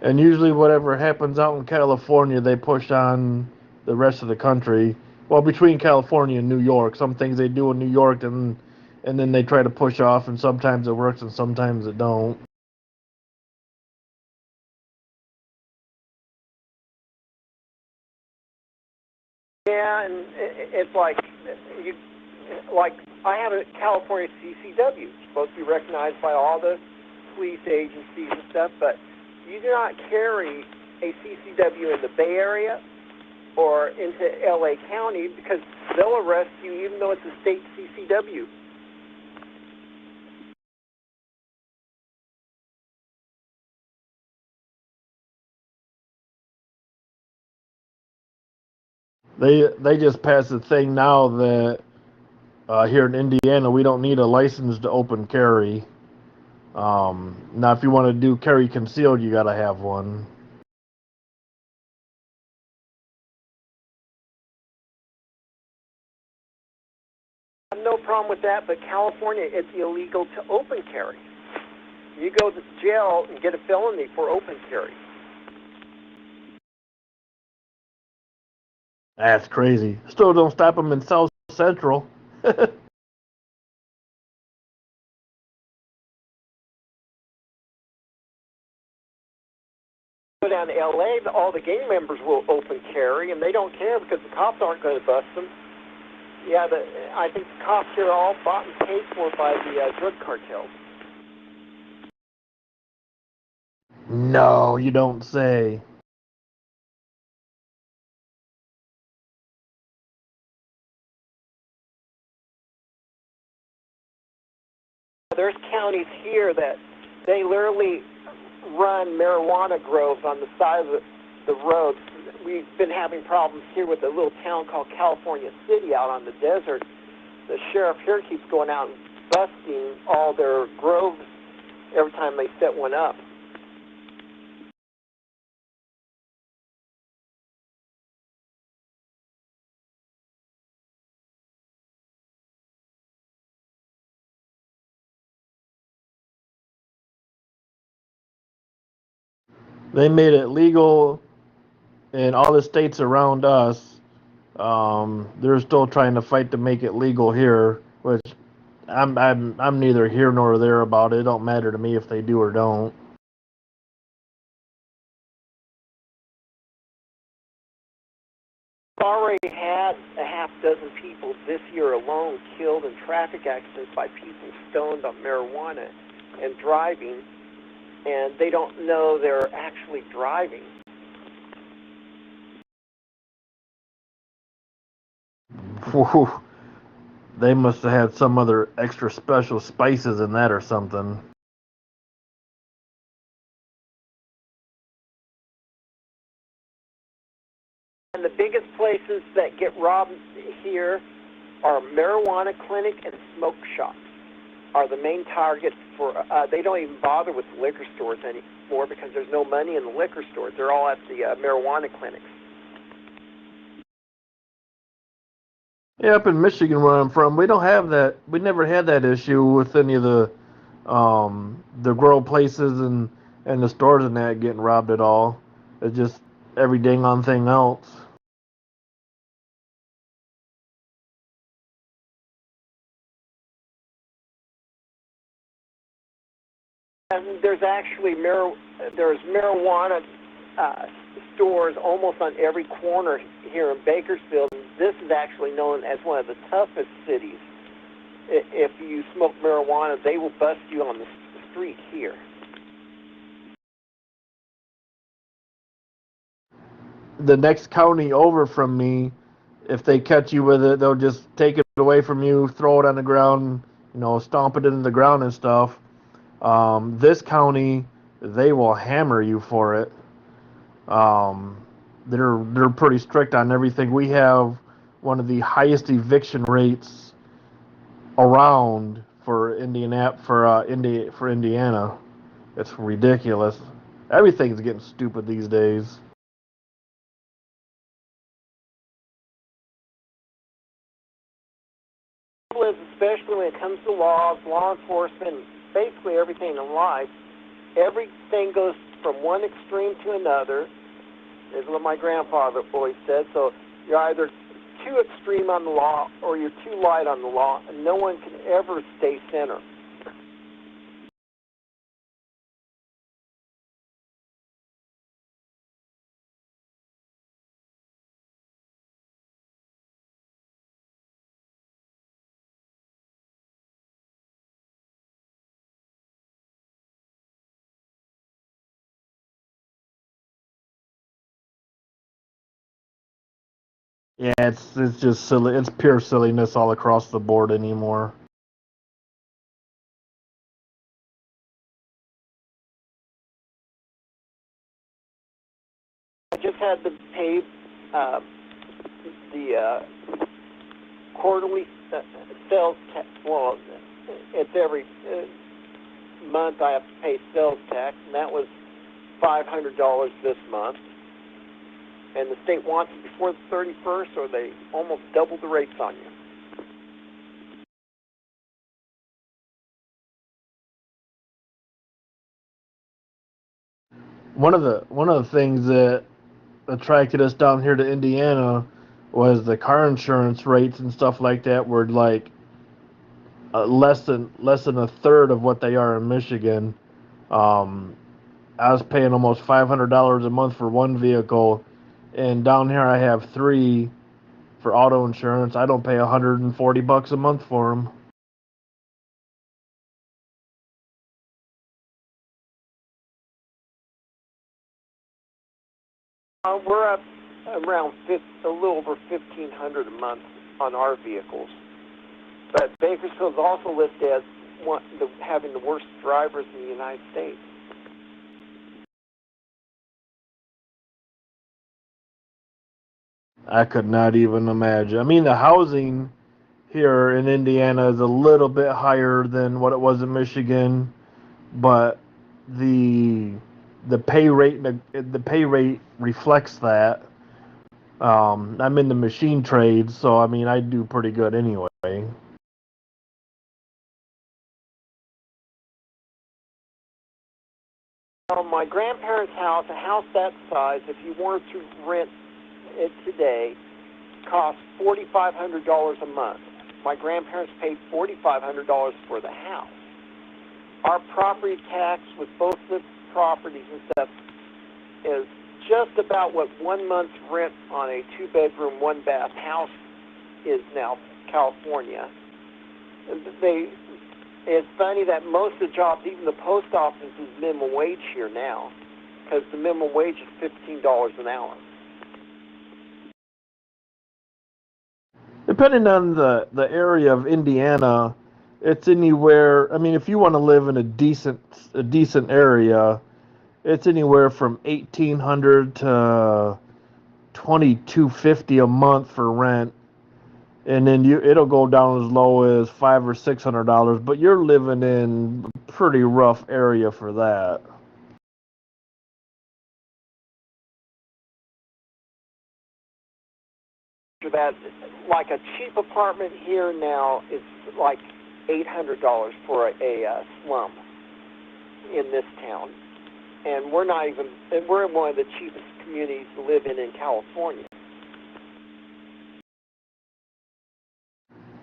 And usually whatever happens out in California, they push on the rest of the country. Well, between California and New York, some things they do in New York and then they try to push off, and sometimes it works and sometimes it don't. Yeah, and it's like I have a California CCW, supposed to be recognized by all the police agencies and stuff, but you do not carry a CCW in the Bay Area or into LA County because they'll arrest you even though it's a state CCW. They just passed a thing now that here in Indiana we don't need a license to open carry. Now, if you want to do carry concealed, you got to have one. I have no problem with that, but California, it's illegal to open carry. You go to jail and get a felony for open carry. That's crazy. Still don't stop them in South Central. Go down to LA, all the gang members will open carry, and they don't care because the cops aren't going to bust them. Yeah, I think the cops here are all bought and paid for by the drug cartels. No, you don't say. There's counties here that they literally run marijuana groves on the side of the road. We've been having problems here with a little town called California City out on the desert. The sheriff here keeps going out and busting all their groves every time they set one up. They made it legal in all the states around us. They're still trying to fight to make it legal here, which I'm neither here nor there about it. It don't matter to me if they do or don't. We've already had a half dozen people this year alone killed in traffic accidents by people stoned on marijuana and driving, and they don't know they're actually driving. Whew. They must have had some other extra special spices in that or something. And the biggest places that get robbed here are marijuana clinic and smoke shops are the main targets for, they don't even bother with the liquor stores anymore because there's no money in the liquor stores. They're all at the marijuana clinics. Yeah, up in Michigan where I'm from, we don't have that. We never had that issue with any of the grow places and the stores and that getting robbed at all. It's just every dang on thing else. And there's actually there's marijuana stores almost on every corner here in Bakersfield. This is actually known as one of the toughest cities. If you smoke marijuana, they will bust you on the street here. The next county over from me, if they catch you with it, they'll just take it away from you, throw it on the ground, stomp it into the ground and stuff. This county, they will hammer you for it. They're pretty strict on everything. We have one of the highest eviction rates around for Indiana. It's ridiculous. Everything's getting stupid these days. Especially when it comes to laws, law enforcement, basically everything in life, everything goes from one extreme to another, is what my grandfather always said. So you're either too extreme on the law or you're too light on the law, and no one can ever stay center. Yeah, it's just silly. It's pure silliness all across the board anymore. I just had to pay the quarterly sales tax. Well, it's every month I have to pay sales tax, and that was $500 this month. And the state wants it before the 31st, or they almost double the rates on you. One of the things that attracted us down here to Indiana was the car insurance rates and stuff like that were like less than a third of what they are in Michigan. I was paying almost $500 a month for one vehicle, and down here I have three for auto insurance. I don't pay $140 a month for them. We're up around a little over $1,500 a month on our vehicles. But Bakersfield's also listed as having the worst drivers in the United States. I could not even imagine. I mean, the housing here in Indiana is a little bit higher than what it was in Michigan, but the pay rate reflects that. I'm in the machine trade, so I mean I do pretty good anyway. My grandparents' house, a house that size, if you wanted to rent it today, cost $4,500 a month. My grandparents paid $4,500 for the house. Our property tax with both the properties and stuff is just about what 1 month's rent on a 2-bedroom, 1-bath house is now in California. It's funny that most of the jobs, even the post office, is minimum wage here now, because the minimum wage is $15 an hour. Depending on the area of Indiana, it's anywhere. I mean, if you want to live in a decent area, it's anywhere from $1,800 to $2,250 a month for rent, and then it'll go down as low as $500 or $600. But you're living in a pretty rough area for that. That, like a cheap apartment here now is like $800 for a slum in this town, and we're in one of the cheapest communities to live in California.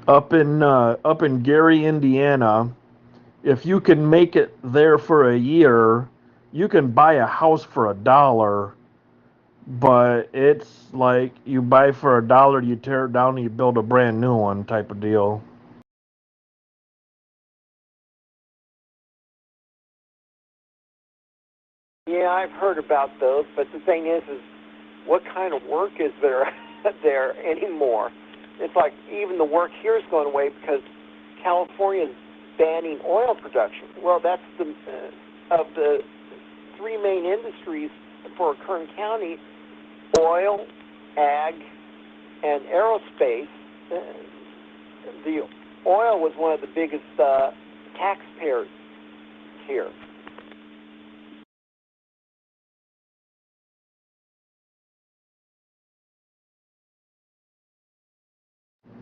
Up in Gary, Indiana, if you can make it there for a year, you can buy a house for $1. But it's like you buy for $1, you tear it down, and you build a brand new one type of deal. Yeah, I've heard about those, but the thing is what kind of work is there there anymore? It's like even the work here is going away because California is banning oil production. Well, that's of the three main industries for Kern County: oil, ag, and aerospace. The oil was one of the biggest taxpayers here.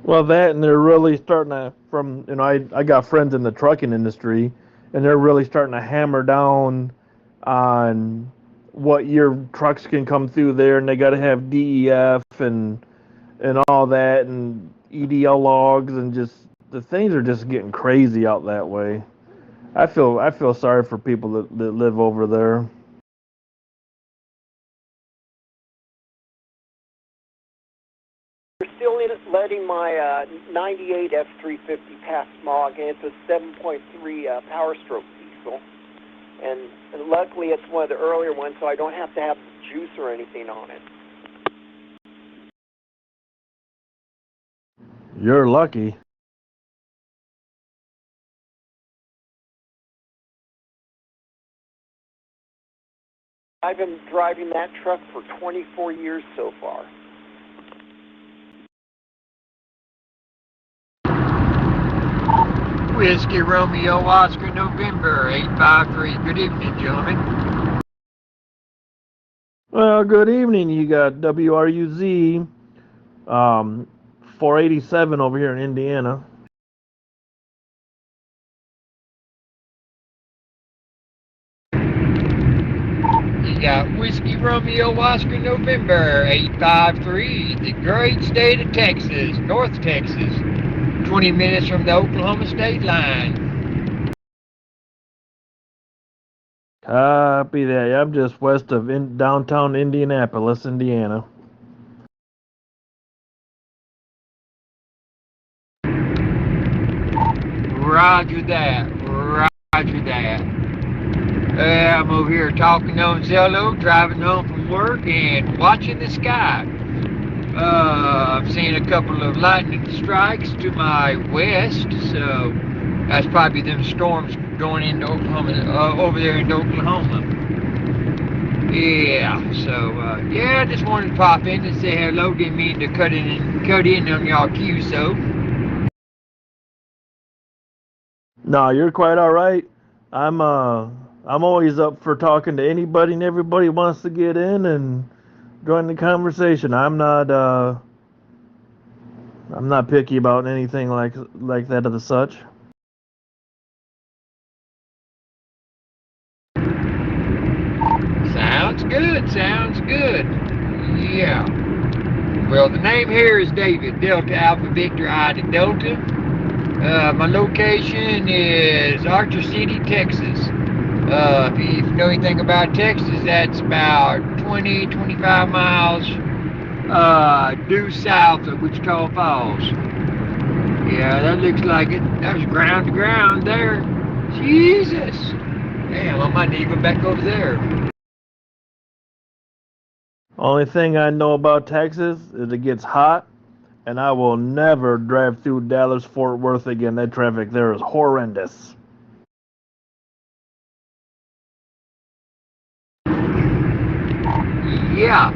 Well, that and they're really starting to I got friends in the trucking industry, and they're really starting to hammer down on what your trucks can come through there, and they got to have DEF and all that and EDL logs, and just the things are just getting crazy out that way. I feel sorry for people that live over there. We're still letting my 98 F350 pass smog, and it's a 7.3 Power Stroke diesel. And luckily it's one of the earlier ones, so I don't have to have juice or anything on it. You're lucky. I've been driving that truck for 24 years so far. Whiskey Romeo Oscar November 853. Good evening, gentlemen. Well, good evening. You got WRUZ 487 over here in Indiana. You got Whiskey Romeo Oscar November 853. The great state of Texas, North Texas. 20 minutes from the Oklahoma state line. Copy that. I'm just west of downtown Indianapolis, Indiana. Roger that. Roger that. I'm over here talking on Zello, driving home from work, and watching the sky. I'm seeing a couple of lightning strikes to my west, so that's probably them storms going into Oklahoma, over there into Oklahoma. Yeah, so, yeah, I just wanted to pop in and say hello. Didn't mean to cut in on y'all queue, so. No, you're quite all right. I'm always up for talking to anybody and everybody who wants to get in and join the conversation. I'm not picky about anything like that of the such. Sounds good, sounds good. Yeah. Well, the name here is David, Delta Alpha Victor Ida Delta. My location is Archer City, Texas. If you know anything about Texas, that's about 25 miles due south of Wichita Falls. Yeah, that looks like it. That was ground to ground there. Jesus. Damn, I might need to go back over there. Only thing I know about Texas is it gets hot, and I will never drive through Dallas-Fort Worth again. That traffic there is horrendous. Yeah.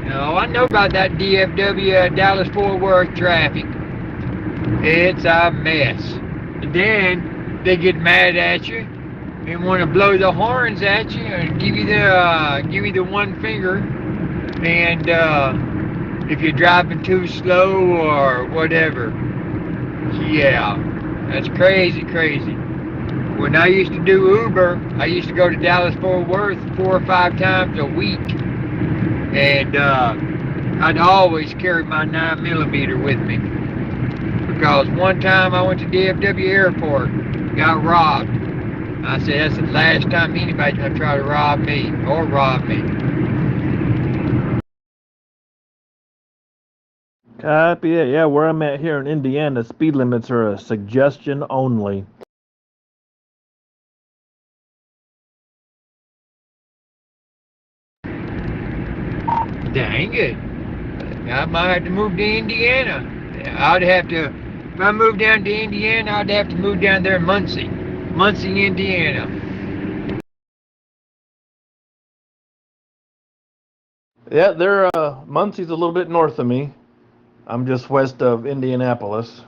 No, I know about that DFW Dallas-Fort Worth traffic. It's a mess. And then they get mad at you and want to blow the horns at you and give you the one finger. And if you're driving too slow or whatever. Yeah, that's crazy. When I used to do Uber, I used to go to Dallas-Fort Worth 4 or 5 times a week. And I'd always carry my 9mm with me. Because one time I went to DFW Airport, got robbed. I said, that's the last time anybody's going to try to rob me or rob me. Copy that. Yeah, where I'm at here in Indiana, speed limits are a suggestion only. Dang it. I might have to move to Indiana. If I moved down to Indiana, I'd have to move down there in Muncie, Indiana. Yeah, they're Muncie's a little bit north of me. I'm just west of Indianapolis.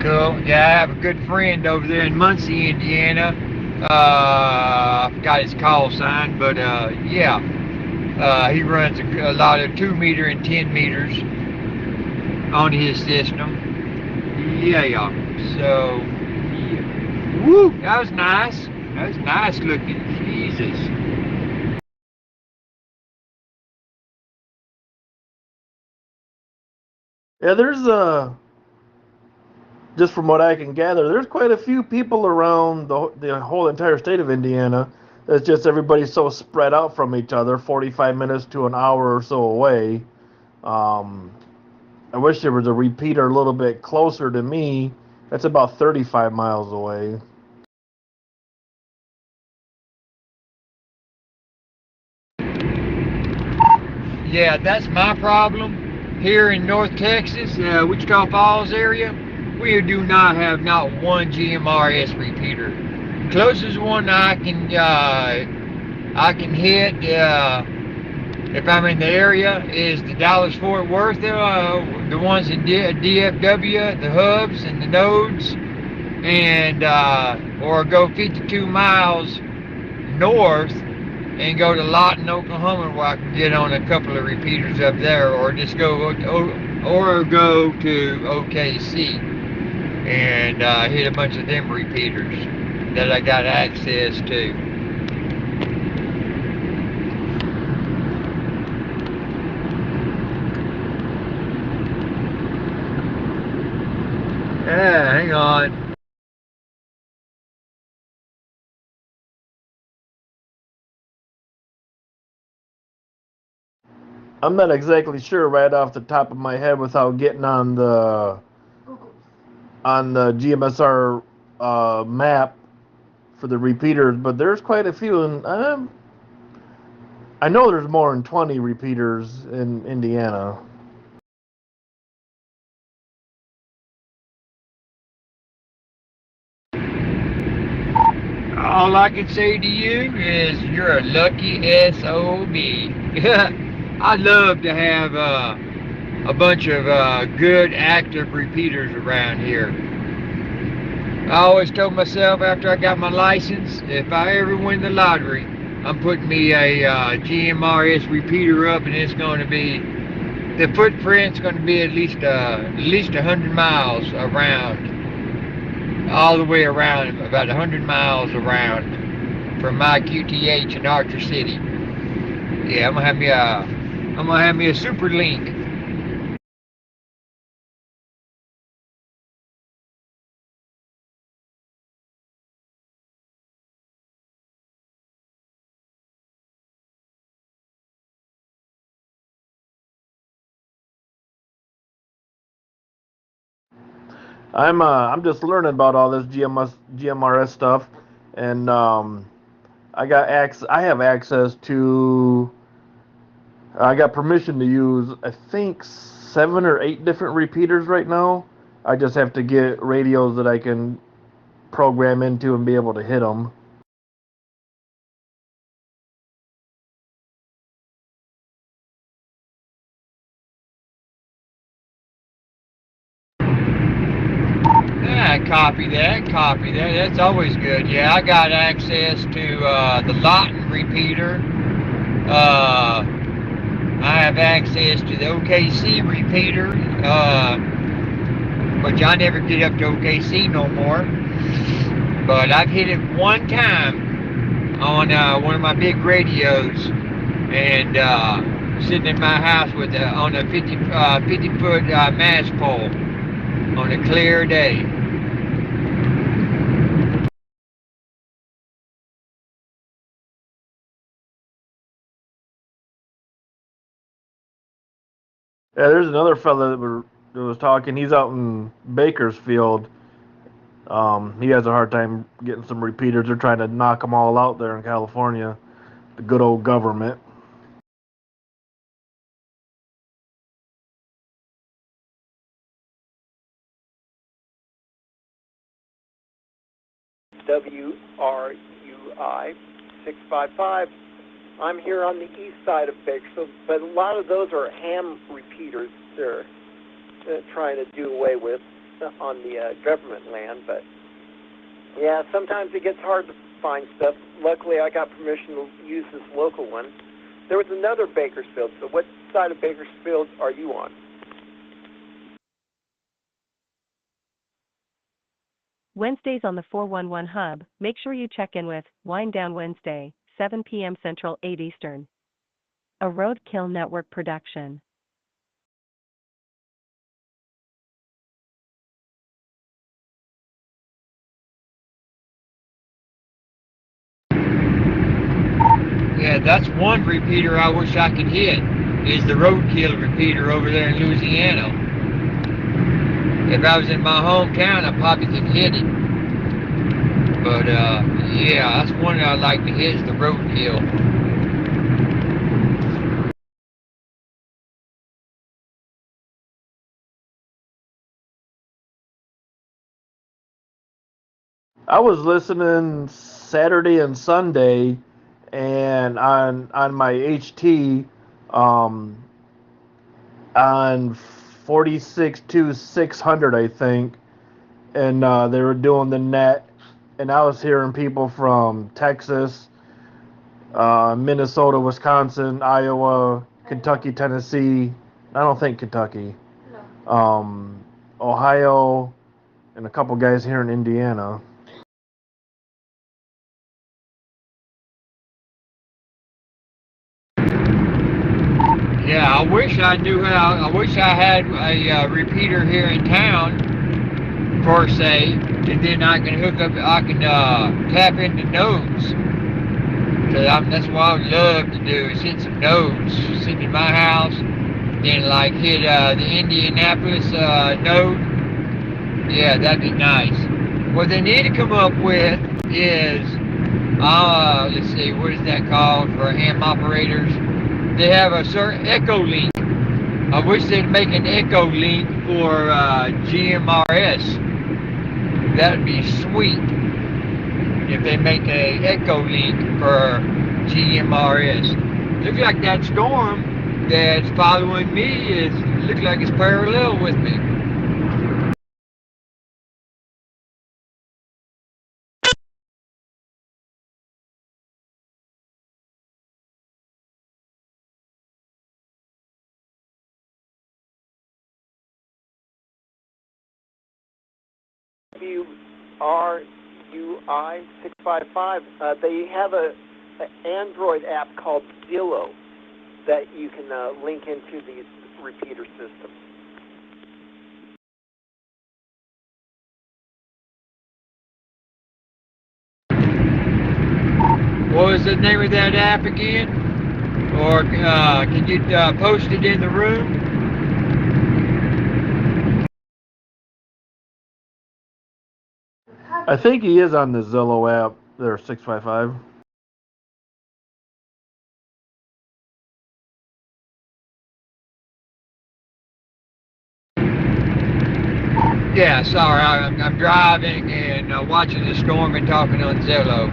Cool. Yeah, I have a good friend over there in Muncie, Indiana. I forgot his call sign, but yeah, he runs a lot of 2 meter and 10 meters on his system. Yeah. So, yeah. Woo, that was nice. That was nice looking. Jesus. Yeah, there's just from what I can gather, there's quite a few people around the whole entire state of Indiana. It's just everybody's so spread out from each other, 45 minutes to an hour or so away. Um, I wish there was a repeater a little bit closer to me. That's about 35 miles away. Yeah, that's my problem. Here in North Texas, Wichita Falls area, we do not have not one GMRS repeater. Closest one I can hit if I'm in the area is the Dallas-Fort Worth, the ones in DFW, the hubs and the nodes, and or go 52 miles north and go to Lawton, Oklahoma, where I can get on a couple of repeaters up there, or just go to OKC and hit a bunch of them repeaters that I got access to. Yeah, hang on. I'm not exactly sure right off the top of my head without getting on the GMSR map for the repeaters, but there's quite a few, and I know there's more than 20 repeaters in Indiana. All I can say to you is you're a lucky SOB. I'd love to have a bunch of good active repeaters around here. I always told myself after I got my license, if I ever win the lottery, I'm putting me a GMRS repeater up, and it's going to be, the footprint's going to be at least 100 miles around. All the way around, about 100 miles around from my QTH in Archer City. Yeah, I'm gonna have me a super link. I'm just learning about all this GMRS stuff, and I have access to. I got permission to use, I think, 7 or 8 different repeaters right now. I just have to get radios that I can program into and be able to hit them. Yeah, copy that. That's always good. Yeah, I got access to the Lawton repeater. I have access to the OKC repeater, which I never get up to OKC no more. But I've hit it one time on one of my big radios, and sitting in my house with on a 50-foot mast pole on a clear day. Yeah, there's another fella that was talking. He's out in Bakersfield. He has a hard time getting some repeaters. They're trying to knock them all out there in California. The good old government. WRUI 655. I'm here on the east side of Bakersfield, but a lot of those are ham repeaters they're trying to do away with on the government land. But yeah, sometimes it gets hard to fine stuff. Luckily, I got permission to use this local one. There was another Bakersfield. So what side of Bakersfield are you on? Wednesdays on the 411 Hub, make sure you check in with Wind Down Wednesday, 7 p.m. Central, 8 Eastern. A Roadkill Network production. Yeah, that's one repeater I wish I could hit, is the Roadkill repeater over there in Louisiana. If I was in my hometown, I probably could hit it. But, yeah, that's one that I'd like to hit, is the Roadkill. I was listening Saturday and Sunday, and on my HT, on 46.600, I think, and they were doing the net, and I was hearing people from Texas, Minnesota, Wisconsin, Iowa, Kentucky, Tennessee. I don't think Kentucky. Ohio, and a couple guys here in Indiana. Yeah, I wish I knew how. I wish I had a repeater here in town, per se, and then I can hook up. I can tap into nodes. That's what I would love to do, is hit some nodes, sitting in my house, then like hit the Indianapolis node. Yeah, that'd be nice. What they need to come up with is, let's see, what is that called for ham operators? They have a certain Echo Link. I wish they'd make an Echo Link for GMRS. That'd be sweet if they make a Echo Link for GMRS. Looks like that storm that's following me looks like it's parallel with me. WRUI 655. They have an Android app called Zillow that you can link into the repeater system. What was the name of that app again? Or can you post it in the room? I think he is on the Zillow app there, 655. Yeah, sorry, I'm driving and watching the storm and talking on Zillow.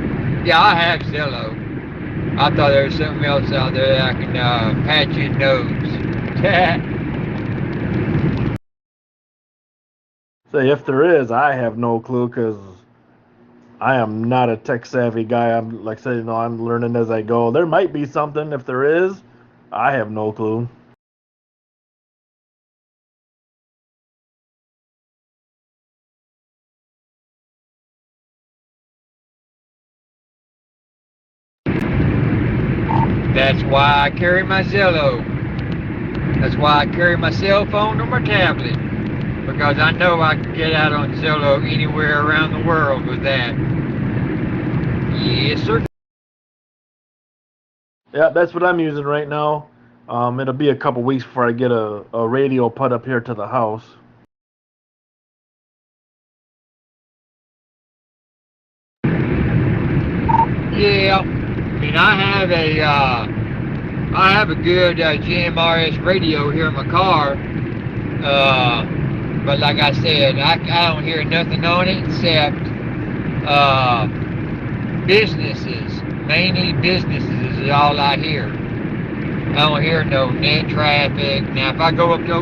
Yeah, I have Zillow. I thought there was something else out there that I can patch in nodes. Say, if there is, I have no clue, because I am not a tech savvy guy. I'm like I said, I'm learning as I go. There might be something. If there is, I have no clue. That's why I carry my Zillow. That's why I carry my cell phone or my tablet. Because I know I can get out on Zillow anywhere around the world with that. Yes, sir. Yeah, that's what I'm using right now. It'll be a couple weeks before I get a radio put up here to the house. Yeah, I mean, I have a good GMRS radio here in my car. But like I said, I don't hear nothing on it except businesses. Mainly businesses is all I hear. I don't hear no net traffic. Now, if I go up to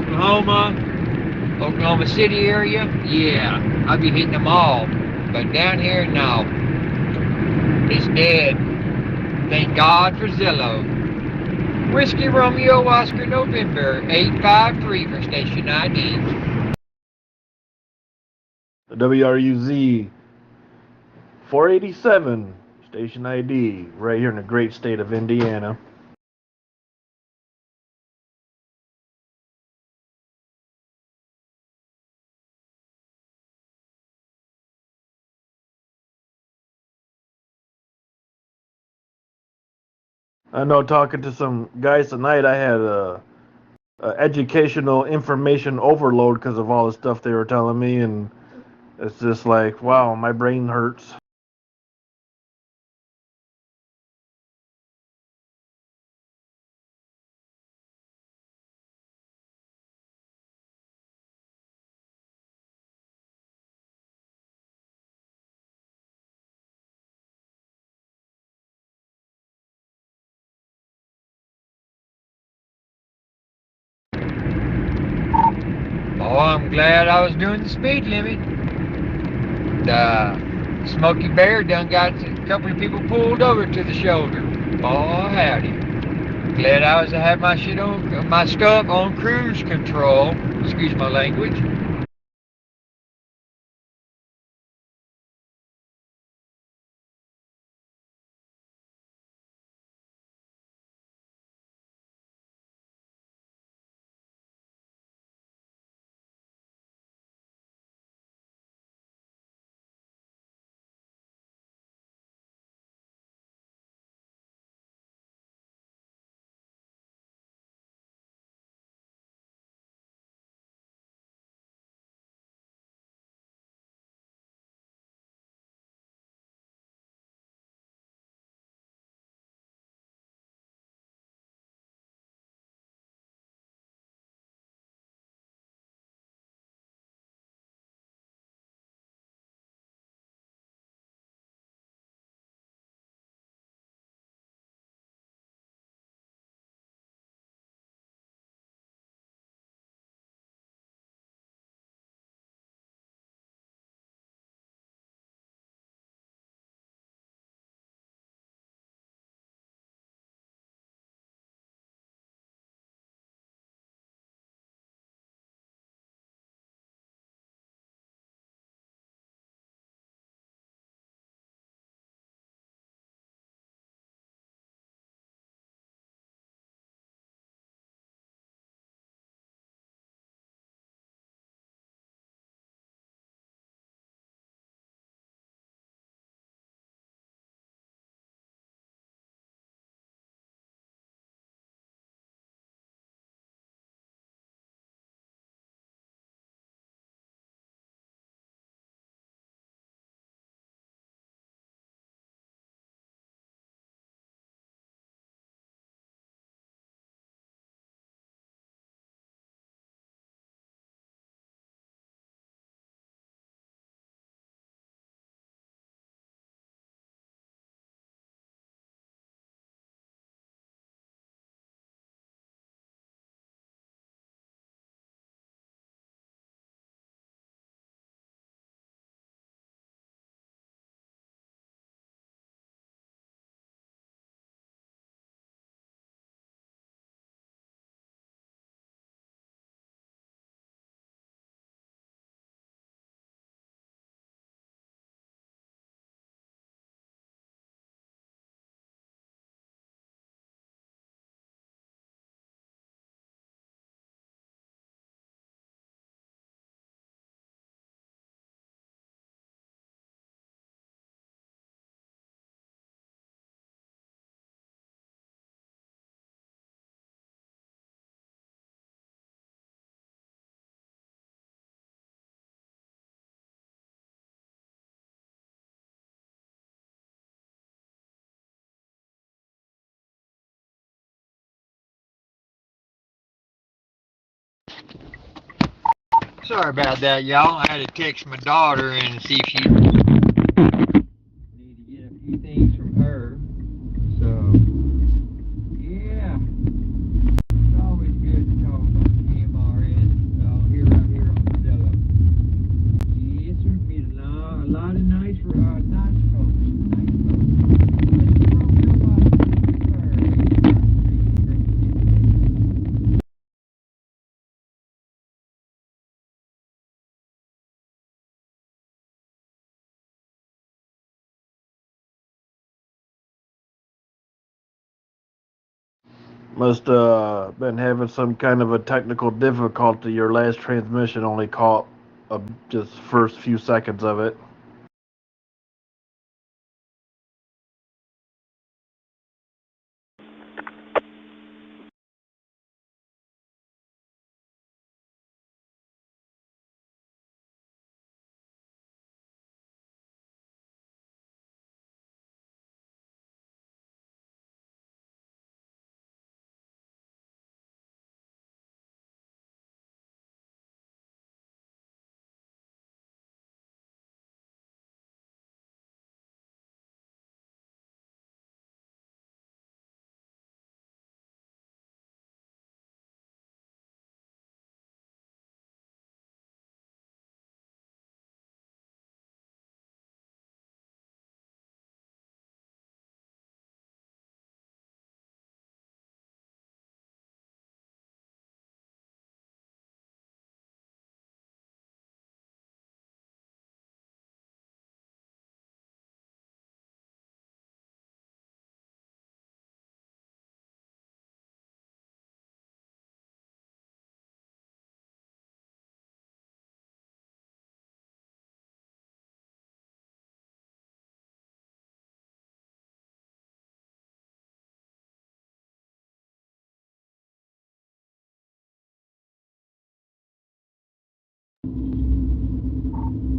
Oklahoma City area, yeah, I'll be hitting them all. But down here, no. It's dead. Thank God for Zillow. Whiskey Romeo Oscar November 853 for station ID. The WRUZ 487 station ID right here in the great state of Indiana. I know talking to some guys tonight, I had a educational information overload because of all the stuff they were telling me, and it's just like, wow, my brain hurts. Oh, I'm glad I was doing the speed limit. The Smokey Bear done got a couple of people pulled over to the shoulder. Oh, howdy. Glad I had my stuff on cruise control. Excuse my language. Sorry about that, y'all. I had to text my daughter and see if she need to get a few things from her. So, yeah, it's always good to talk on KMRS here on Zillow. Yes, sir. Meet a lot of nice folks. Must been having some kind of a technical difficulty. Your last transmission only caught just first few seconds of it.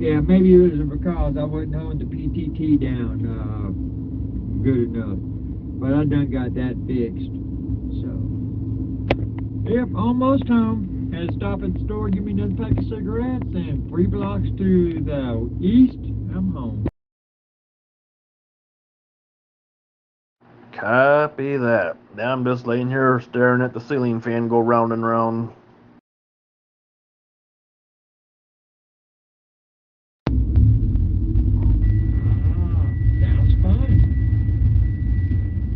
Yeah, maybe it was because I wasn't holding the PTT down good enough. But I done got that fixed. So, yep, almost home. Had to stop at the store, give me another pack of cigarettes, and 3 blocks to the east, I'm home. Copy that. Now I'm just laying here staring at the ceiling fan go round and round. Sounds fine.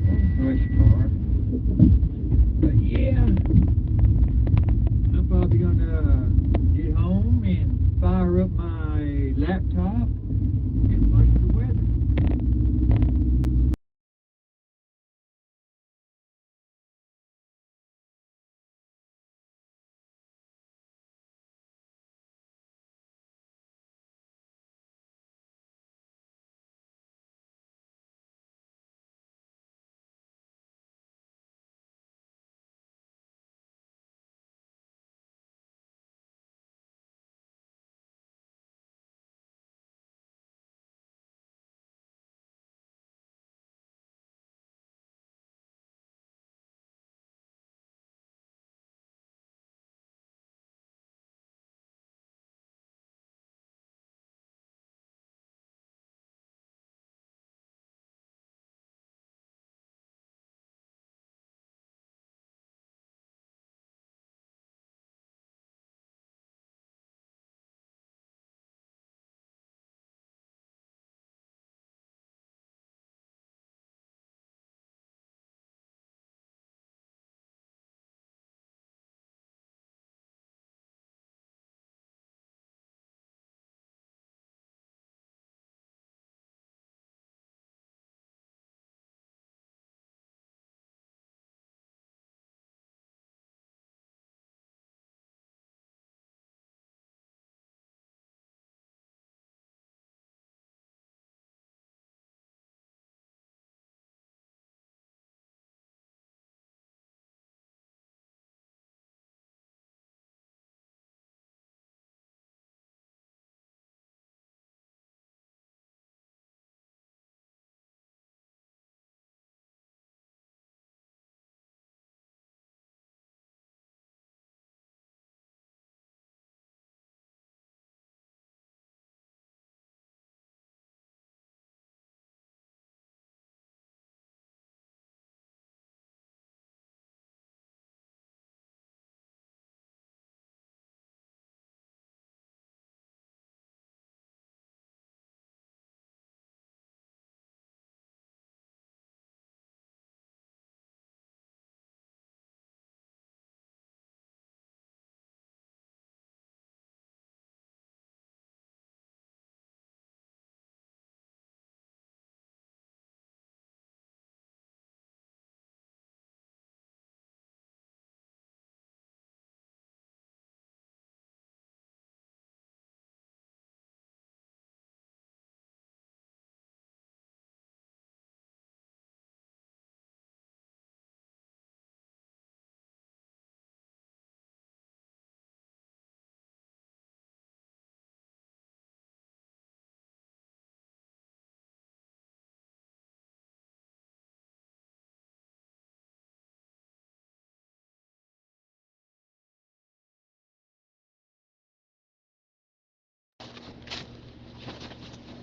Oh, nice car. But yeah, I'm probably gonna get home and fire up my laptop and watch the weather.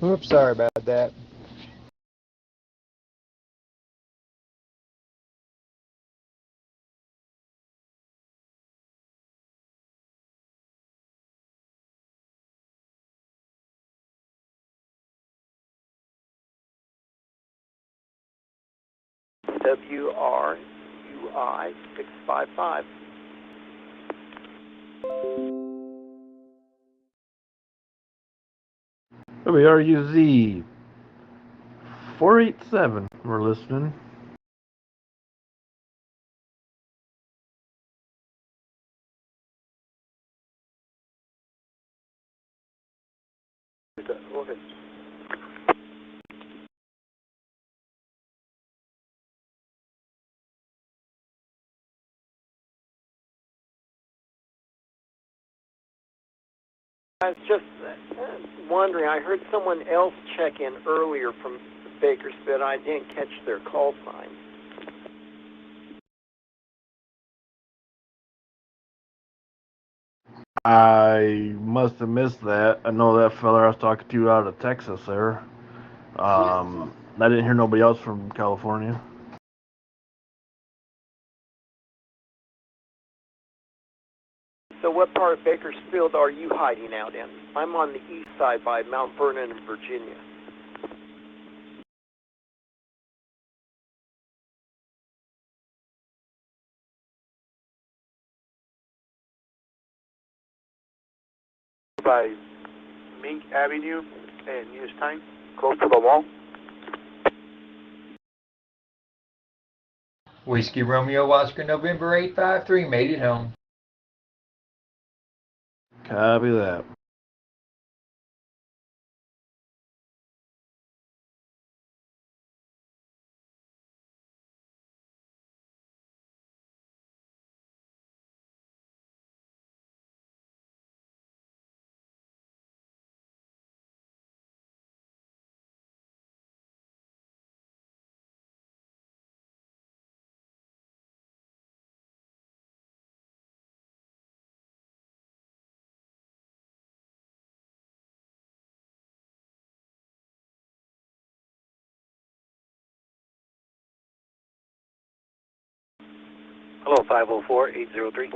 Oops, sorry about that. WRUI 655. WRUZ 487. We're listening. Go ahead. I was just wondering, I heard someone else check in earlier from Bakersfield. I didn't catch their call sign. I must have missed that. I know that fella I was talking to out of Texas there. I didn't hear nobody else from California. So what part of Bakersfield are you hiding out in? I'm on the east side by Mount Vernon in Virginia. By Mink Avenue and News Time, close to the wall. Whiskey Romeo Oscar November 853 made it home. Copy that. Hello, 504-803.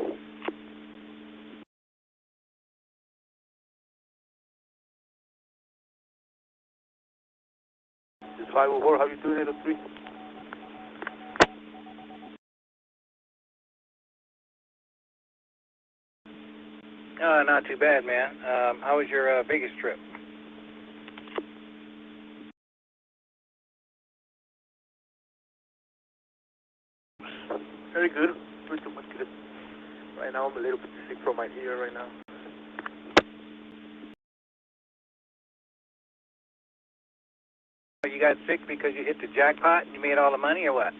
This is 504, how you doing, 803? Not too bad, man. How was your Vegas trip? Very good. Pretty much good. Right now I'm a little bit sick from my ear right now. You got sick because you hit the jackpot and you made all the money, or what?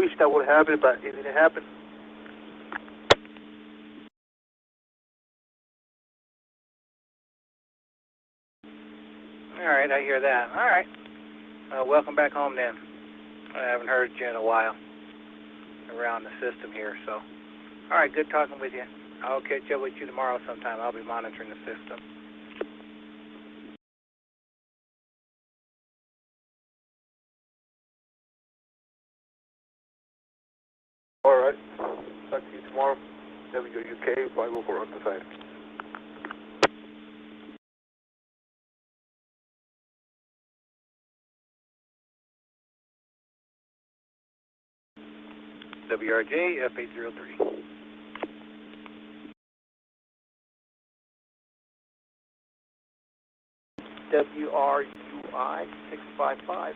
Wish that would happen, but it didn't happen. All right, I hear that. All right. Welcome back home then. I haven't heard you in a while around the system here, so. All right, good talking with you. I'll catch up with you tomorrow sometime. I'll be monitoring the system. All right. Talk to you tomorrow. WUK 504 on the side. WRJ F803. WRUI 655.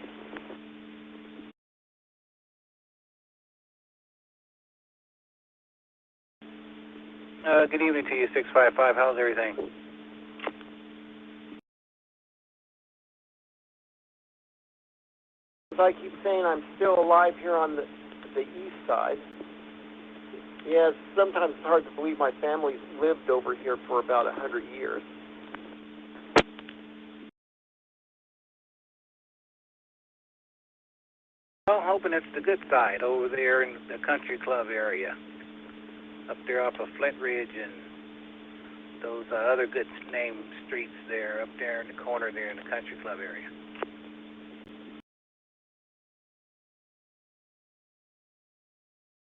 Good evening to you, 655. How's everything? As I keep saying, I'm still alive here on the east side. Yeah, sometimes it's hard to believe my family's lived over here for about 100 years. Well, I'm hoping it's the good side over there in the country club area. up there off of Flint Ridge and those other good named streets there, up there in the corner there in the country club area.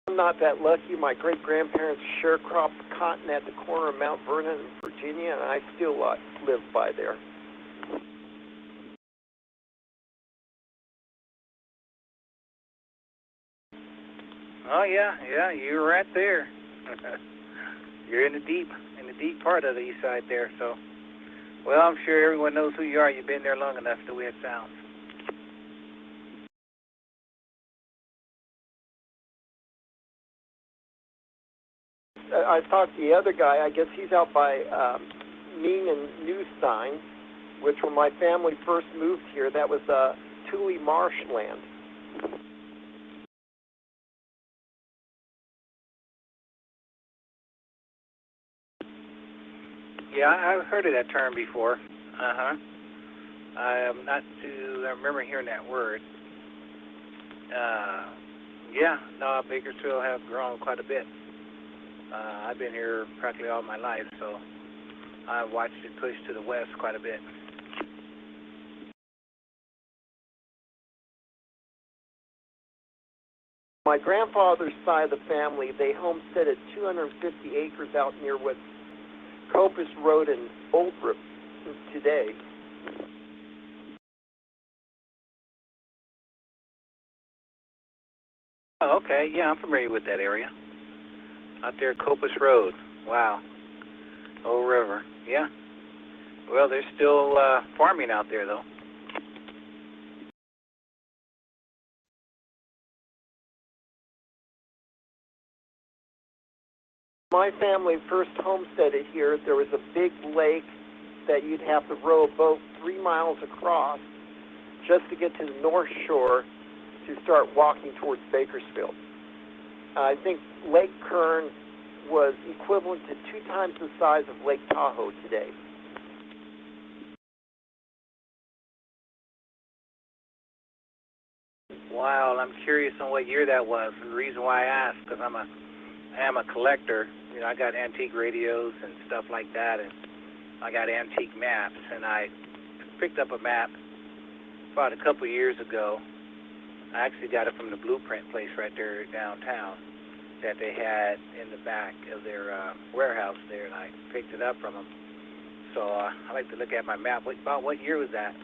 I'm not that lucky. My great-grandparents sharecropped cotton at the corner of Mount Vernon in Virginia, and I still live by there. Oh yeah, you're right there. You're in the deep part of the east side there. So, well, I'm sure everyone knows who you are. You've been there long enough the way it sounds. I talked to the other guy. I guess he's out by Mean and Newstein, which when my family first moved here, that was Thule marshland. Yeah, I've heard of that term before. I remember hearing that word. Yeah, no, Bakersfield have grown quite a bit. I've been here practically all my life, so I've watched it push to the west quite a bit. My grandfather's side of the family, they homesteaded 250 acres out near what's Copus Road in Oldbrook today. Oh, okay, yeah, I'm familiar with that area. Out there, Copus Road. Wow. Old River. Yeah. Well, there's still farming out there, though. My family first homesteaded here. There was a big lake that you'd have to row a boat 3 miles across just to get to the north shore to start walking towards Bakersfield. I think Lake Kern was equivalent to 2 times the size of Lake Tahoe today. Wow, I'm curious on what year that was. And the reason why I asked, because I am a collector. You know, I got antique radios and stuff like that, and I got antique maps, and I picked up a map about a couple years ago. I actually got it from the Blueprint place right there downtown that they had in the back of their warehouse there, and I picked it up from them. So I like to look at my map. About what year was that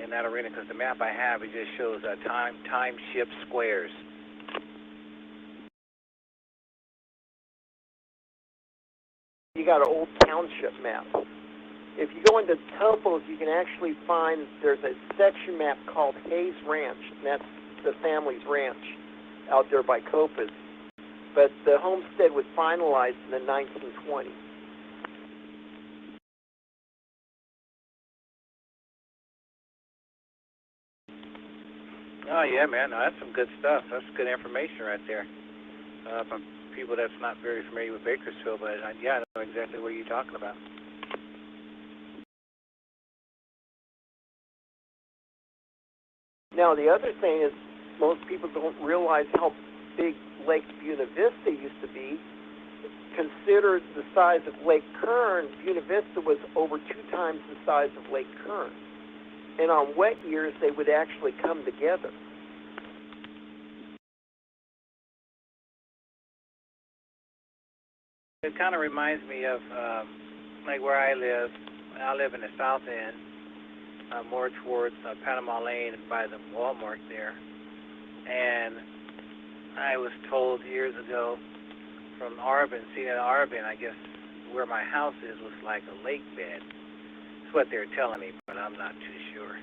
in that arena? Because the map I have, it just shows time shift squares. You got an old township map. If you go into topos, you can actually find there's a section map called Hayes Ranch, and that's the family's ranch out there by Copus. But the homestead was finalized in the 1920s. Oh, yeah, man. No, that's some good stuff. That's good information right there. From people that's not very familiar with Bakersfield, but yeah, I know exactly what you're talking about. Now, the other thing is most people don't realize how big Lake Buena Vista used to be. Considered the size of Lake Kern, Buena Vista was over 2 times the size of Lake Kern. And on wet years, they would actually come together. It kind of reminds me of like where I live. I live in the south end, more towards Panama Lane by the Walmart there. And I was told years ago from Arbin, Arbin, I guess where my house is was like a lake bed. That's what they're telling me, but I'm not too sure.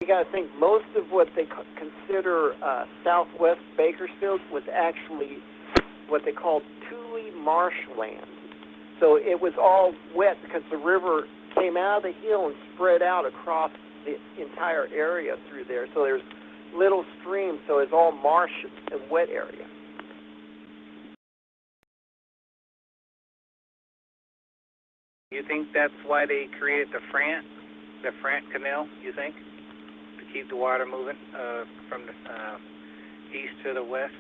You got to think most of what they consider southwest Bakersfield was actually what they called Thule marshland. So it was all wet because the river came out of the hill and spread out across the entire area through there. So there's little streams, so it's all marsh and wet area. You think that's why they created the Frant Canal, you think? To keep the water moving from the east to the west?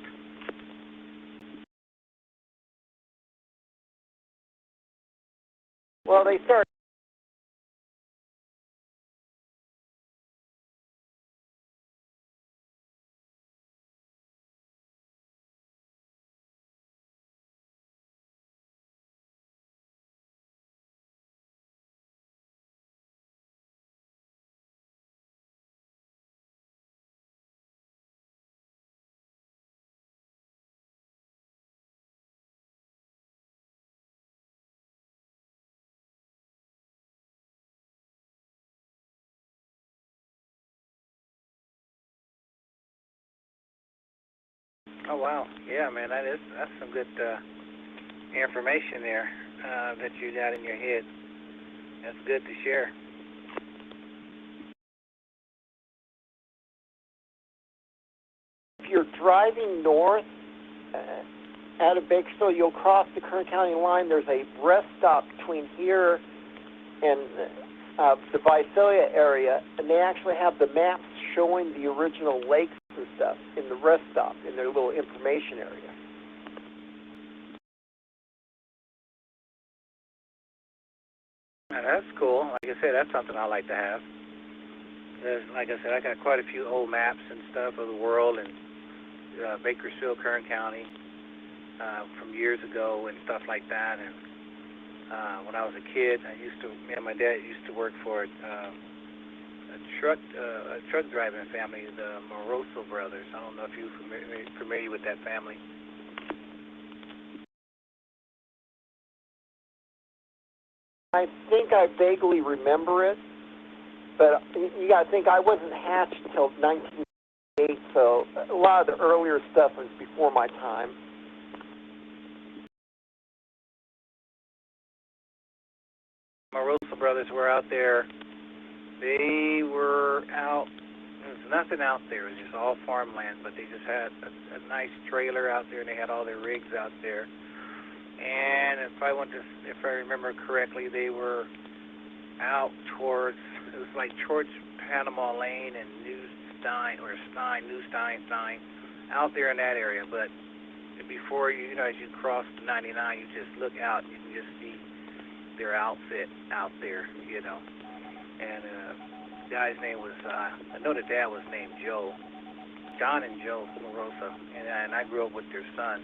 Well, they start. Oh wow, yeah, man, that's some good information there that you got in your head. That's good to share. If you're driving north out of Bakersfield, you'll cross the Kern County line. There's a rest stop between here and the Visalia area, and they actually have the maps showing the original lakes and stuff in the rest stop in their little information area. That's cool. Like I said, that's something I like to have. Like I said, I got quite a few old maps and stuff of the world and Bakersfield, Kern County from years ago and stuff like that. And when I was a kid, me and my dad used to work for a truck driving family, the Moroso brothers. I don't know if you're familiar with that family. I think I vaguely remember it, but you got to think I wasn't hatched until 1988, so a lot of the earlier stuff was before my time. Moroso brothers were out there. They were out. There was nothing out there. It was just all farmland, but they just had a nice trailer out there, and they had all their rigs out there. And if I remember correctly, they were out towards, it was like towards Panama Lane and New Stein, out there in that area. But before as you cross the 99, you just look out, and you can just see their outfit out there, And the guy's name was, I know the dad was named Joe, John and Joe Moroso, and I grew up with their son.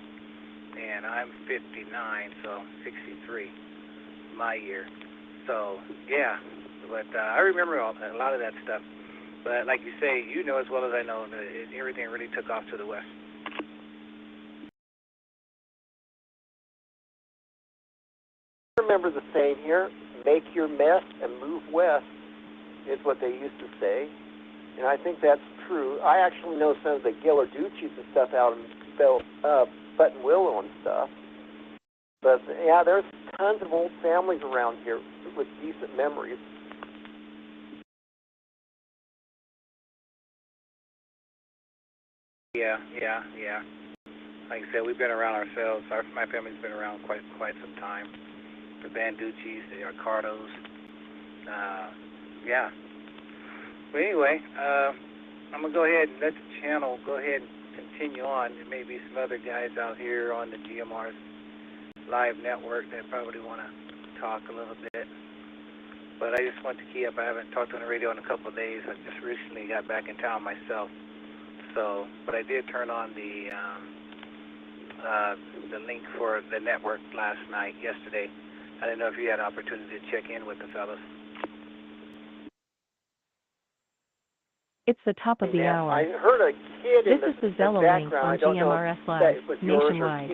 And I'm 59, so 63, my year. So, yeah, but I remember a lot of that stuff. But like you say, you know as well as I know that everything really took off to the west. I remember the saying here, make your mess and move west, is what they used to say. And I think that's true. I actually know some of the Ghilarducci's and stuff out in Buttonwillow and stuff. But yeah, there's tons of old families around here with decent memories. Yeah. Like I said, we've been around ourselves. My family's been around quite some time. The Banducci's, the Arcardos. Yeah. But anyway, I'm going to go ahead and let the channel go ahead and continue on. There may be some other guys out here on the GMR's live network that probably want to talk a little bit. But I just want to key up. I haven't talked on the radio in a couple of days. I just recently got back in town myself. So, but I did turn on the link for the network yesterday. I didn't know if you had an opportunity to check in with the fellas. It's the top of the hour. I heard a kid in This the is the Zello link background. on GMRS Live, nationwide.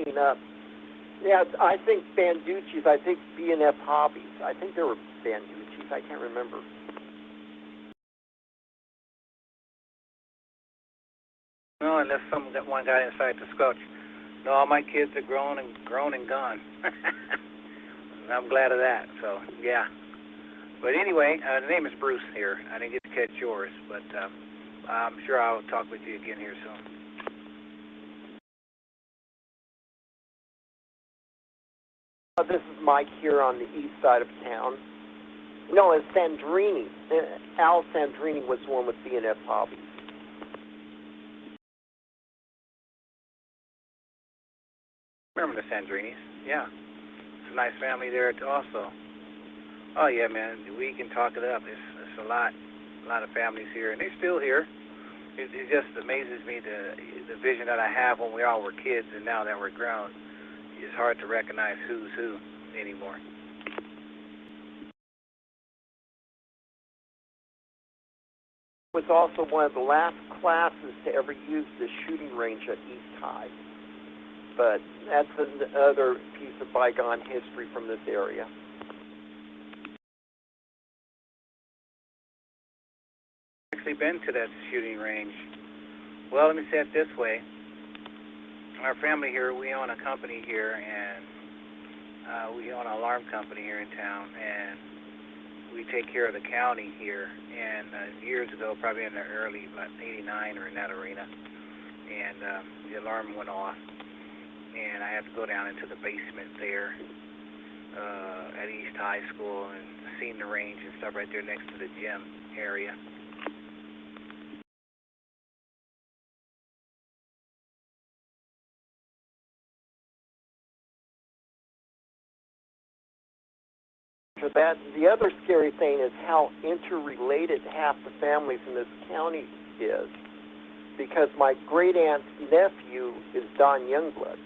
Yeah, I think Banducci's, I think B&F Hobbies. I think there were Banducci's. I can't remember. No, unless that one guy inside the squelch. No, all my kids are grown and gone. I'm glad of that. So, yeah. But anyway, the name is Bruce here. I didn't get to catch yours, but I'm sure I'll talk with you again here soon. This is Mike here on the east side of town. No, it's Sandrini. Al Sandrini was the one with B&F Hobbies. Remember the Sandrinis? Yeah. It's a nice family there also. Oh yeah, man, we can talk it up. It's a lot of families here, and they're still here. It just amazes me the vision that I have when we all were kids, and now that we're grown, it's hard to recognize who's who anymore. Was also one of the last classes to ever use the shooting range at East High. But that's another piece of bygone history from this area. Actually been to that shooting range. Well, let me say it this way. Our family here, we own a company here, and we own an alarm company here in town, and we take care of the county here. And years ago, probably in the early, about 89 or in that arena, and the alarm went off, and I had to go down into the basement there at East High School and seen the range and stuff right there next to the gym area. For that, the other scary thing is how interrelated half the families in this county is, because my great aunt's nephew is Don Youngblood.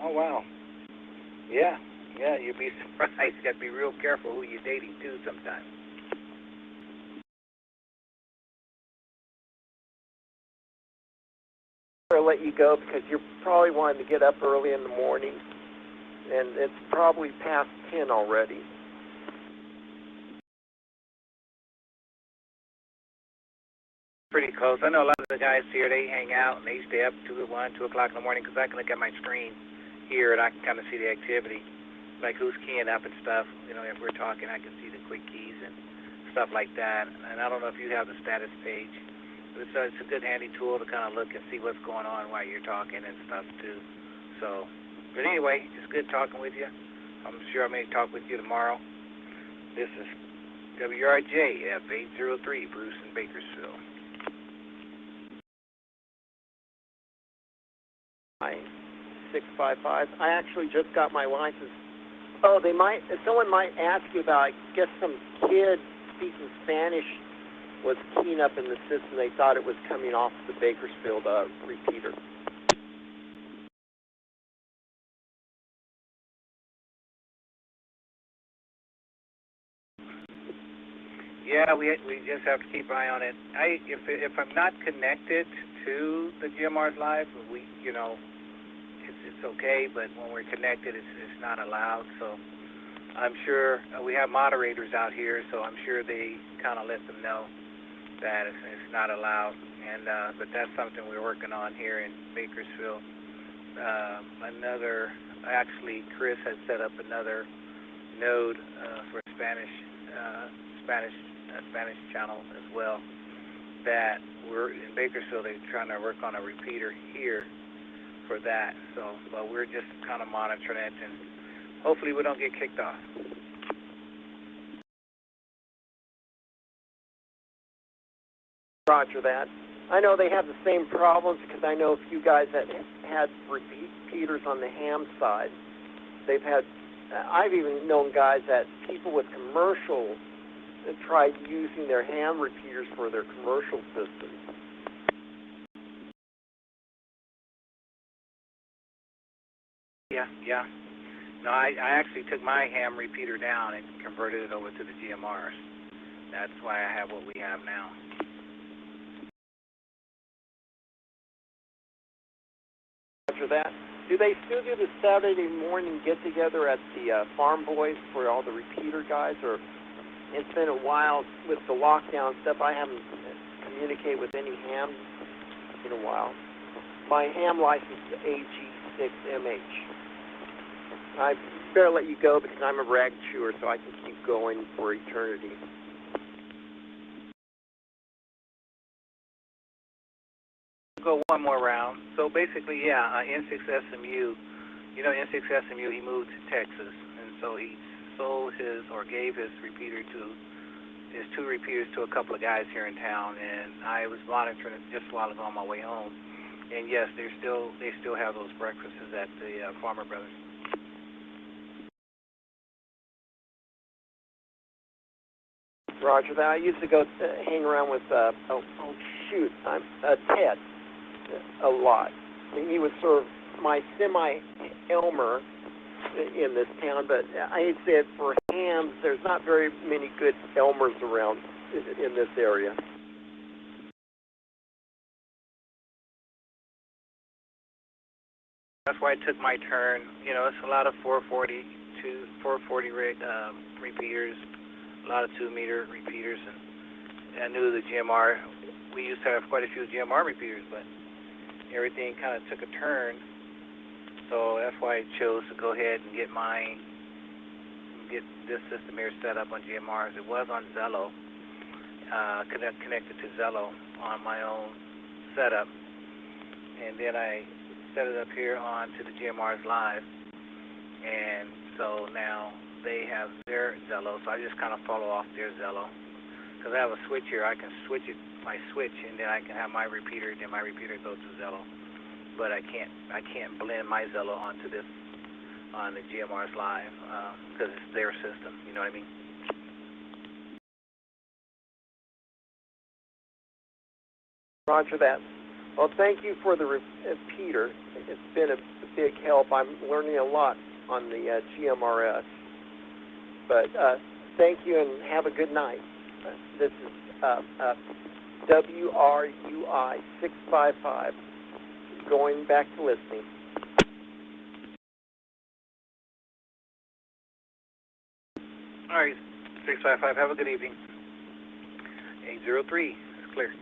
Oh wow. Yeah, you'd be surprised. You got to be real careful who you're dating too sometimes. I'll let you go because you're probably wanting to get up early in the morning, and it's probably past 10 already. Pretty close. I know a lot of the guys here, they hang out and they stay up 2 o'clock in the morning because I can look at my screen here and I can kind of see the activity, like who's keying up and stuff. You know, if we're talking, I can see the quick keys and stuff like that. And I don't know if you have the status page. It's a good handy tool to kind of look and see what's going on while you're talking and stuff too. So, but anyway, it's good talking with you. I'm sure I may talk with you tomorrow. This is WRJ F803, Bruce in Bakersfield. 655. I actually just got my license. Oh, someone might ask you about, I guess some kid speaking Spanish was keying up in the system. They thought it was coming off the Bakersfield repeater. Yeah, we just have to keep an eye on it. If I'm not connected to the GMR's live, it's okay. But when we're connected, it's not allowed. So I'm sure we have moderators out here, so I'm sure they kind of let them know that it's not allowed. And but that's something we're working on here in Bakersfield. Chris has set up another node for Spanish channel as well. That we're in Bakersfield. They're trying to work on a repeater here for that. So, but we're just kind of monitoring it, and hopefully we don't get kicked off. Roger that. I know they have the same problems because I know a few guys that had repeaters on the ham side. They've had, I've even known guys that people with commercial tried using their ham repeaters for their commercial systems. Yeah. No, I actually took my ham repeater down and converted it over to the GMRs. That's why I have what we have now. After that, do they still do the Saturday morning get-together at the Farm Boys for all the repeater guys? Or it's been a while with the lockdown stuff. I haven't communicated with any ham in a while. My ham license is AG6MH. I better let you go because I'm a rag chewer, so I can keep going for eternity. Go one more round. So basically, yeah, N6SMU, you know, N6SMU, he moved to Texas, and so he sold his, or gave his repeater to, his 2 repeaters to a couple of guys here in town, and I was monitoring it just a while ago on my way home. And yes, they still have those breakfasts at the Farmer Brothers. Roger that. I used to go hang around with, Ted a lot. He would serve my semi-Elmer in this town, but I'd say for hams, there's not very many good Elmers around in this area. That's why I took my turn. You know, it's a lot of 440 repeaters, a lot of 2-meter repeaters, and I knew the GMR. We used to have quite a few GMR repeaters, but everything kind of took a turn. So that's why I chose to go ahead and get this system here set up on GMRs. It was on Zello, connected to Zello on my own setup, and then I set it up here onto the GMRs Live, and so now they have their Zello, so I just kind of follow off their Zello. Because I have a switch here, I can switch it, my switch, and then I can have my repeater, then my repeater goes to Zello. But I can't blend my Zello onto this, on the GMRs Live, because it's their system, you know what I mean? Roger that. Well, thank you for the repeater. It's been a big help. I'm learning a lot on the GMRS. But thank you and have a good night. This is WRUI 655, going back to listening. All right, 655, have a good evening. 803, it's clear.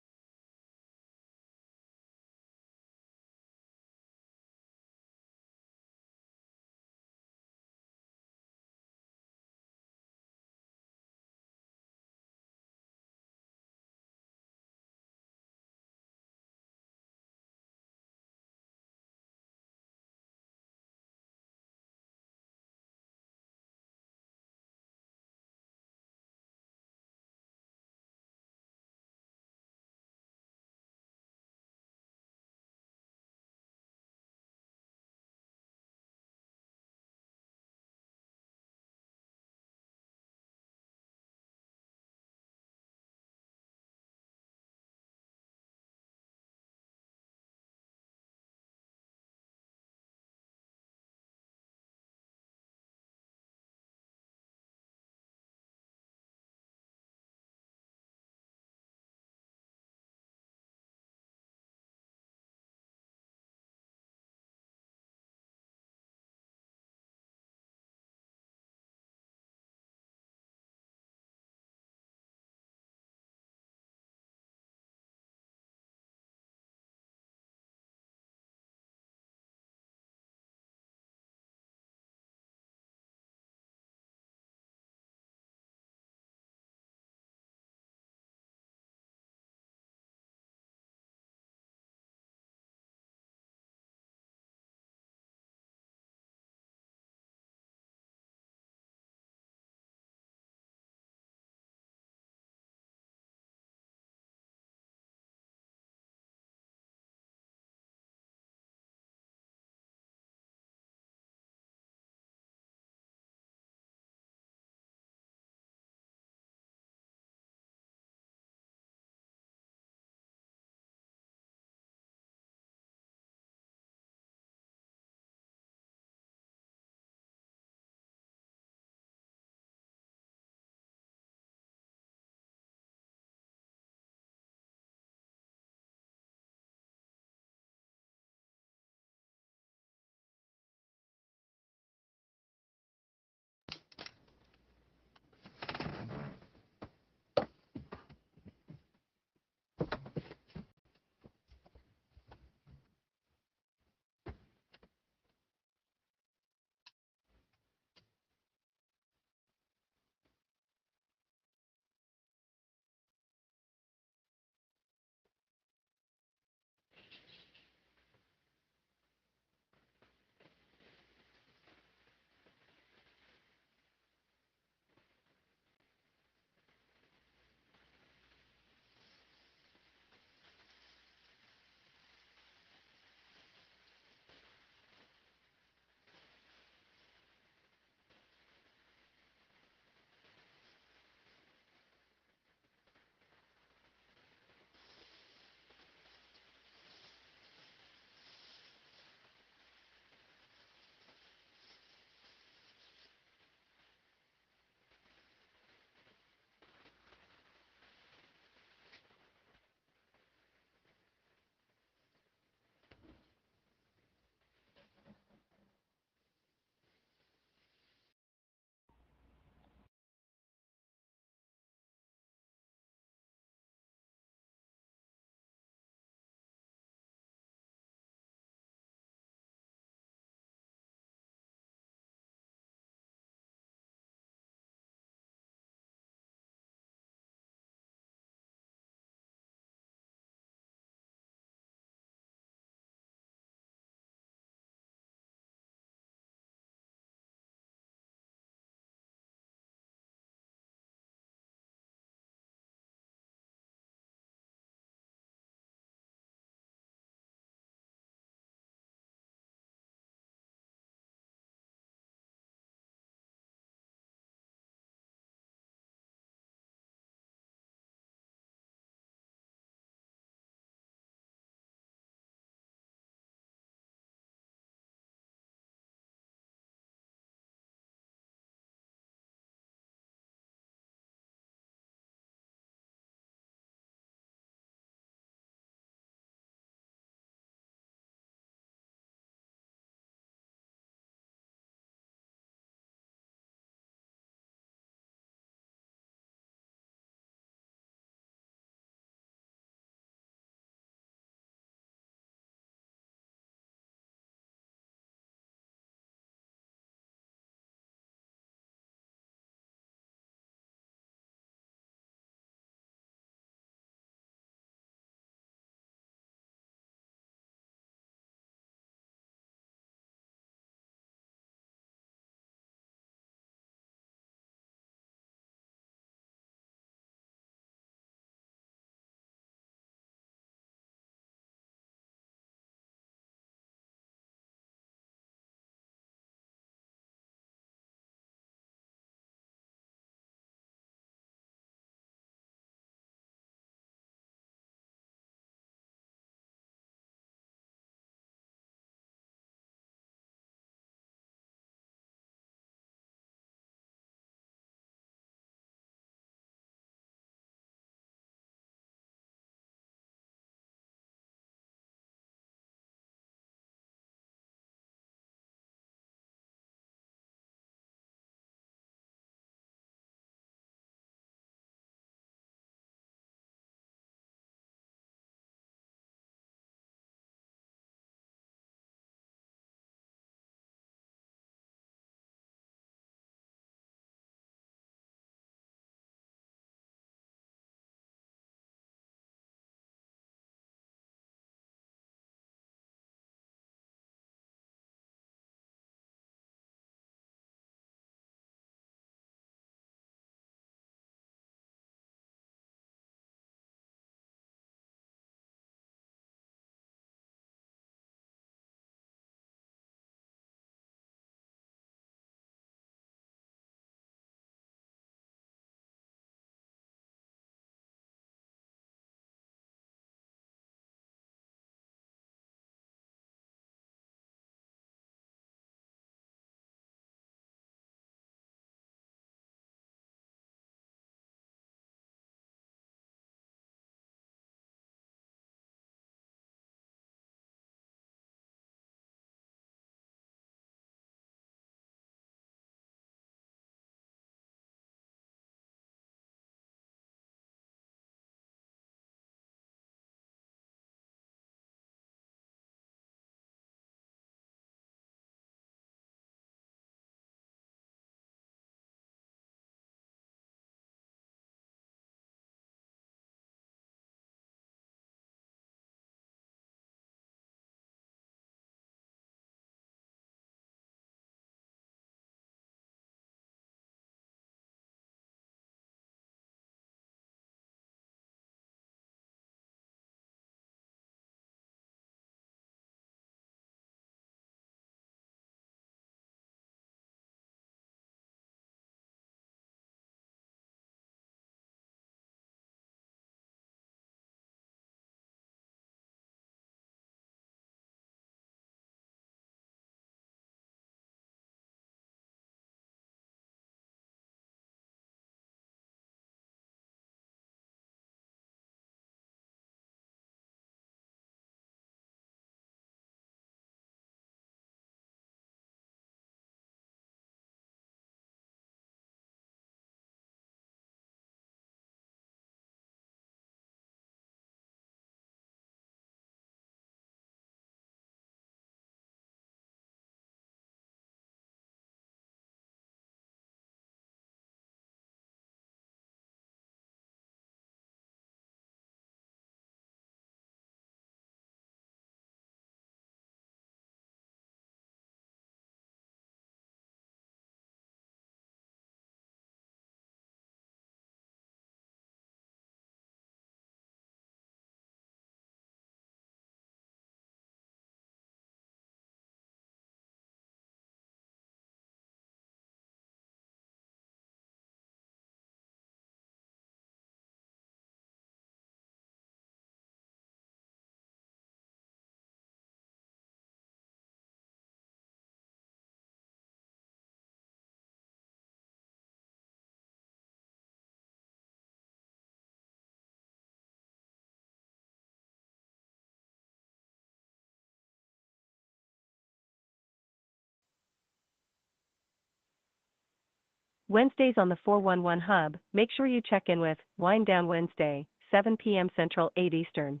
Wednesdays on the 411 Hub, make sure you check in with Wind Down Wednesday, 7 p.m. Central, 8 Eastern.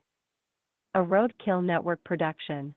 A Roadkill Network production.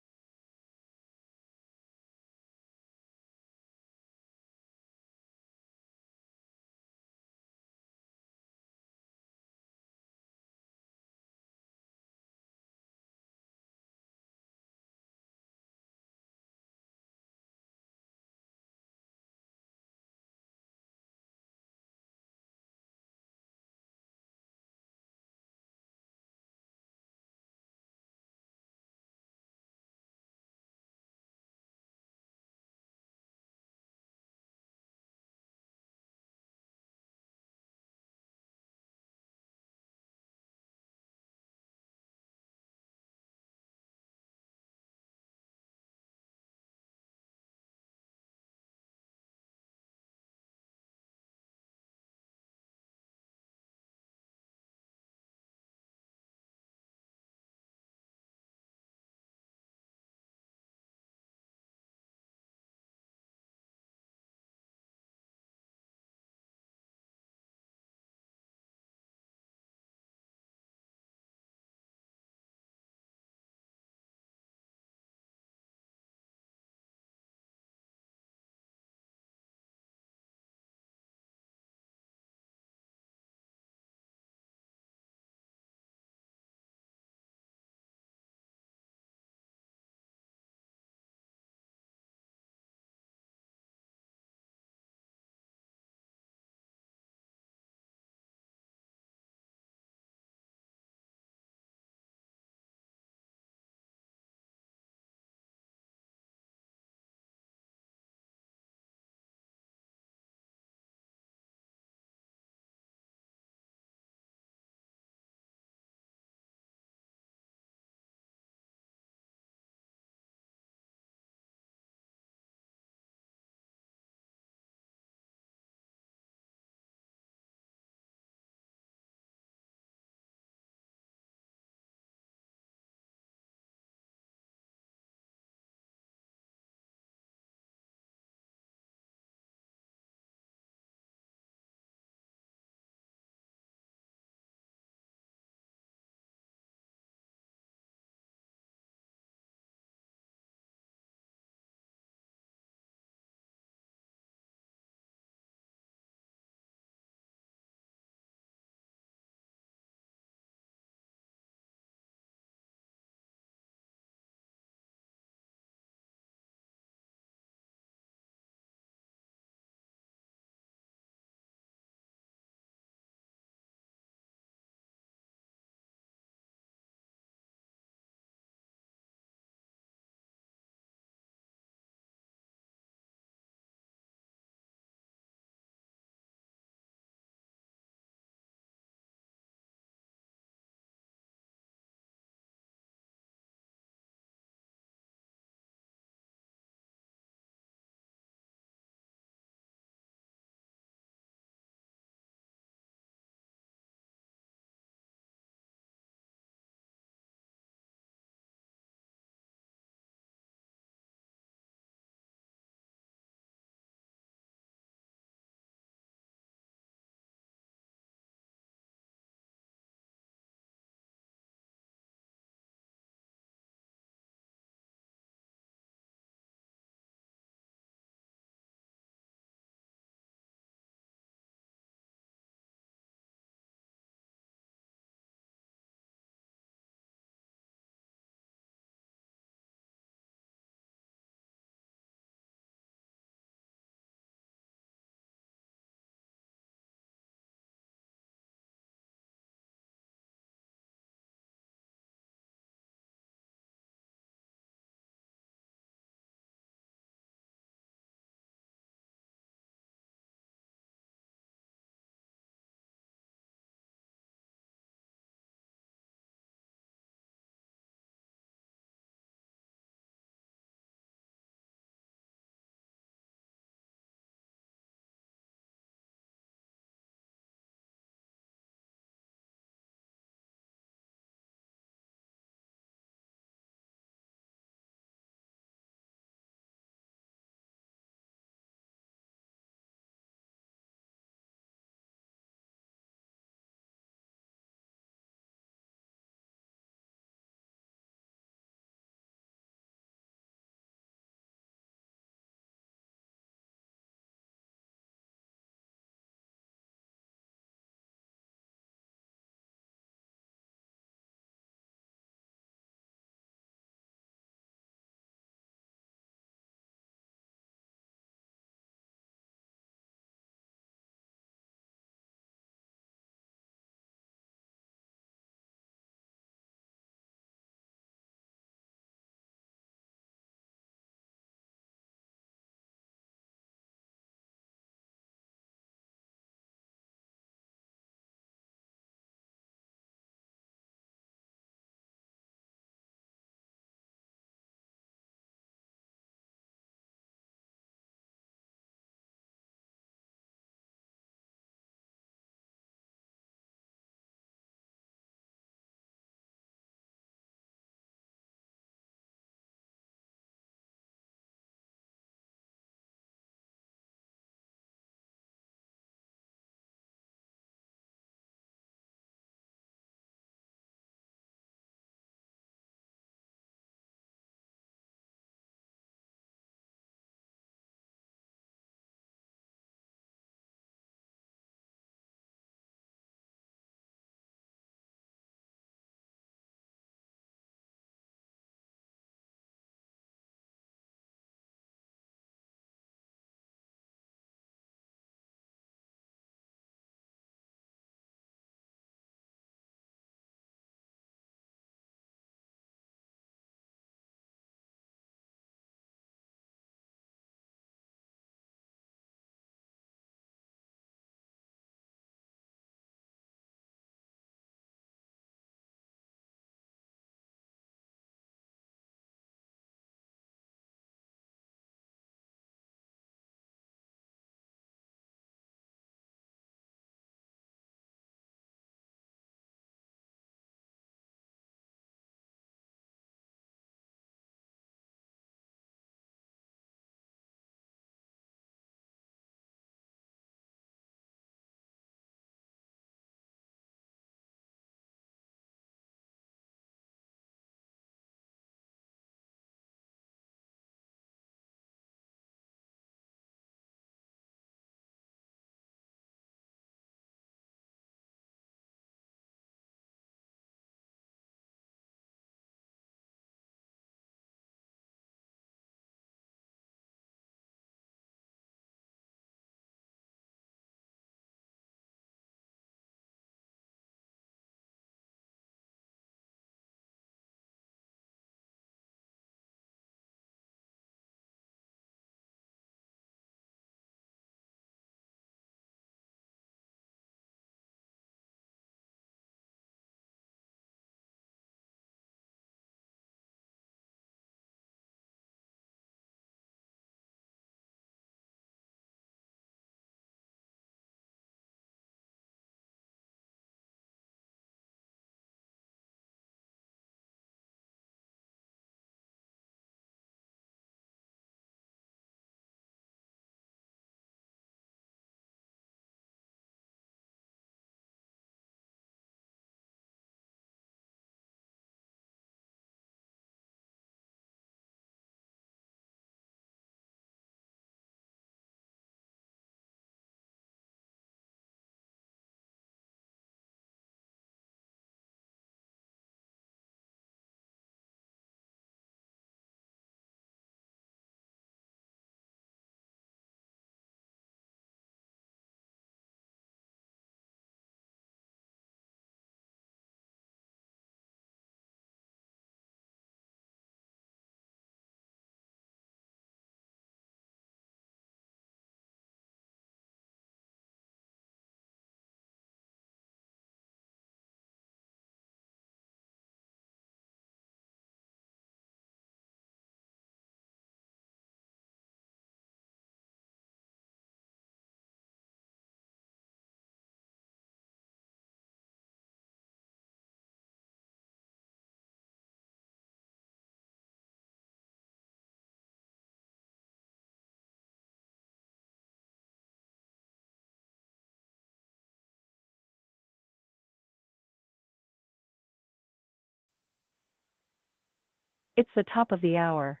It's the top of the hour.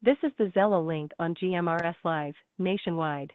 This is the Zello link on GMRS Live, nationwide.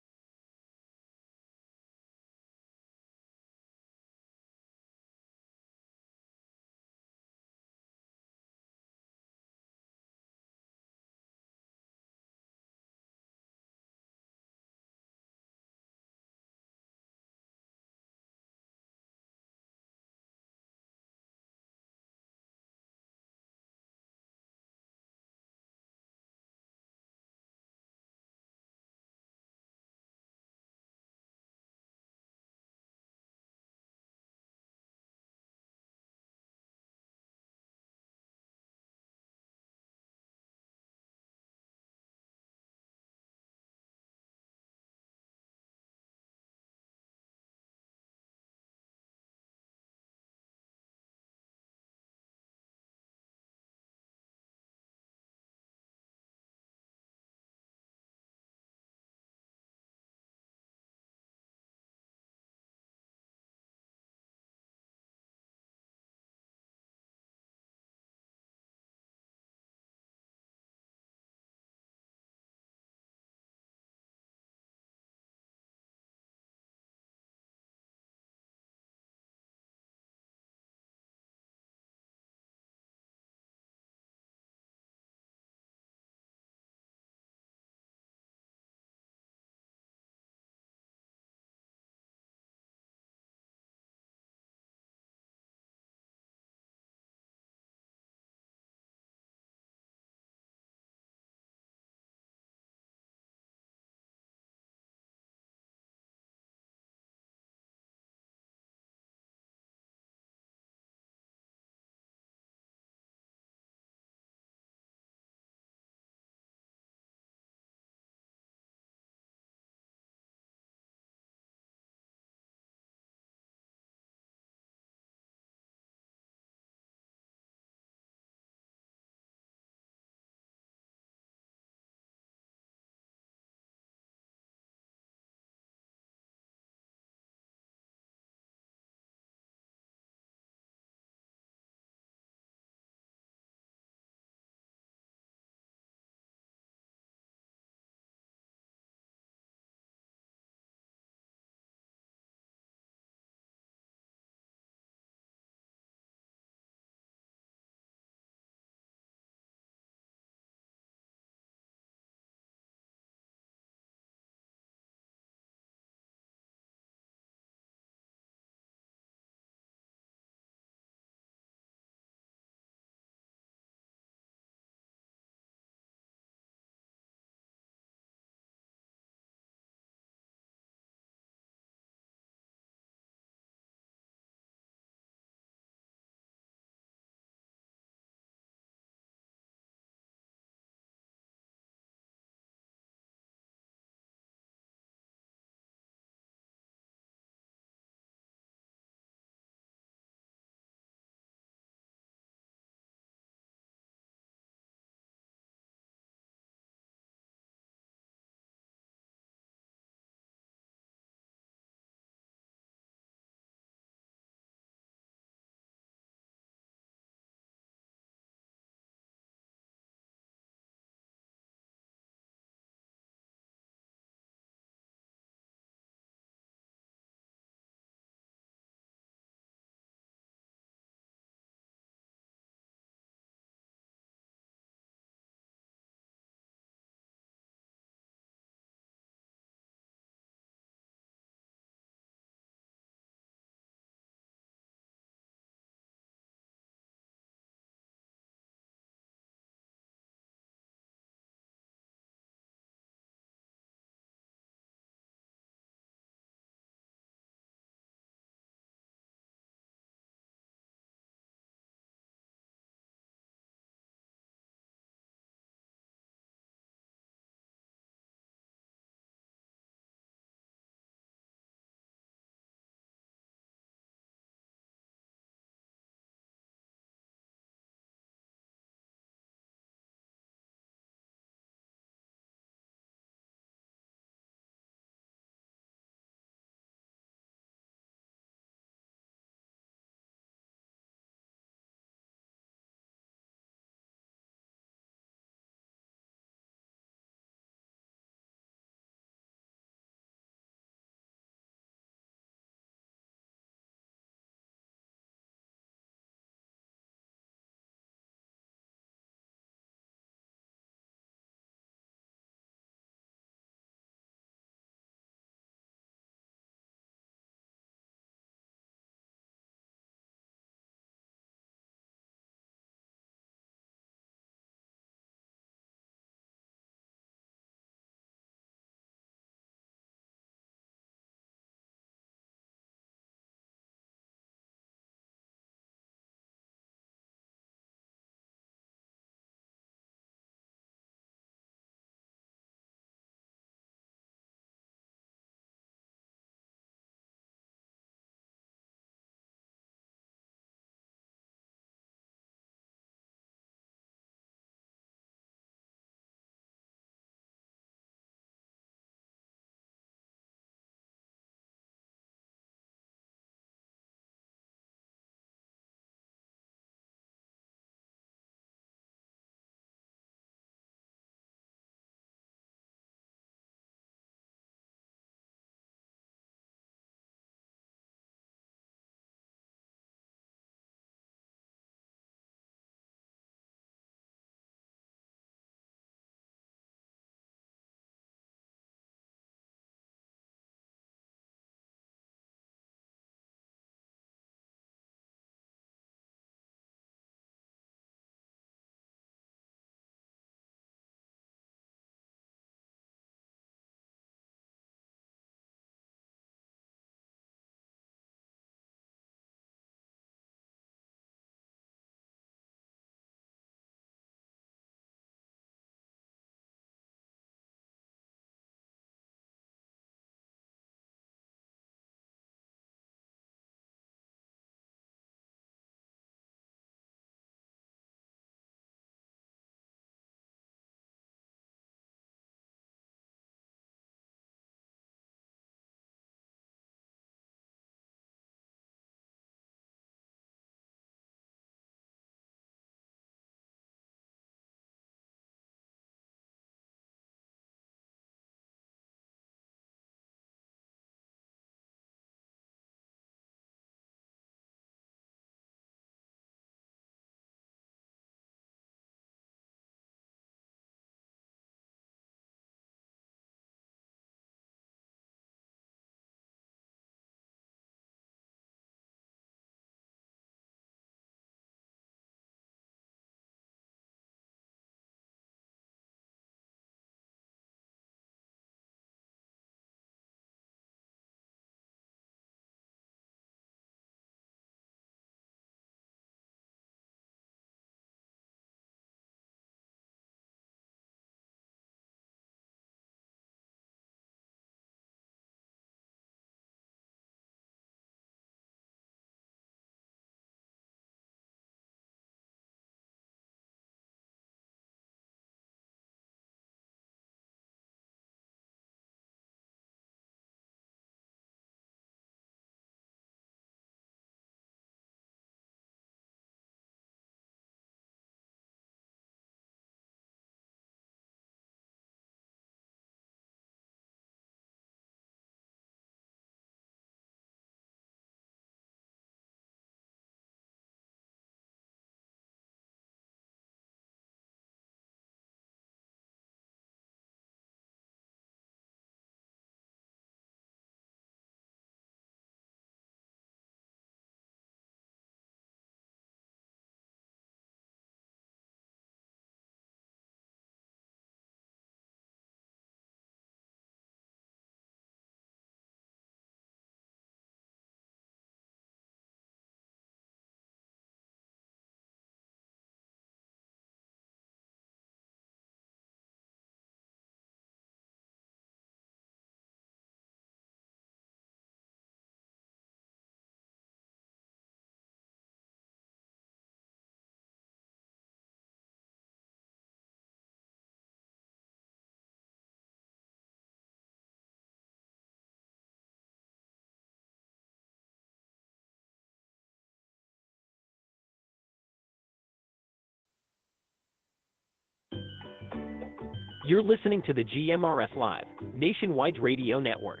You're listening to the GMRS Live, Nationwide Radio Network.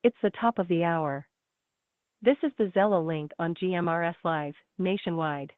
It's the top of the hour. This is the Zello link on GMRS Live, nationwide.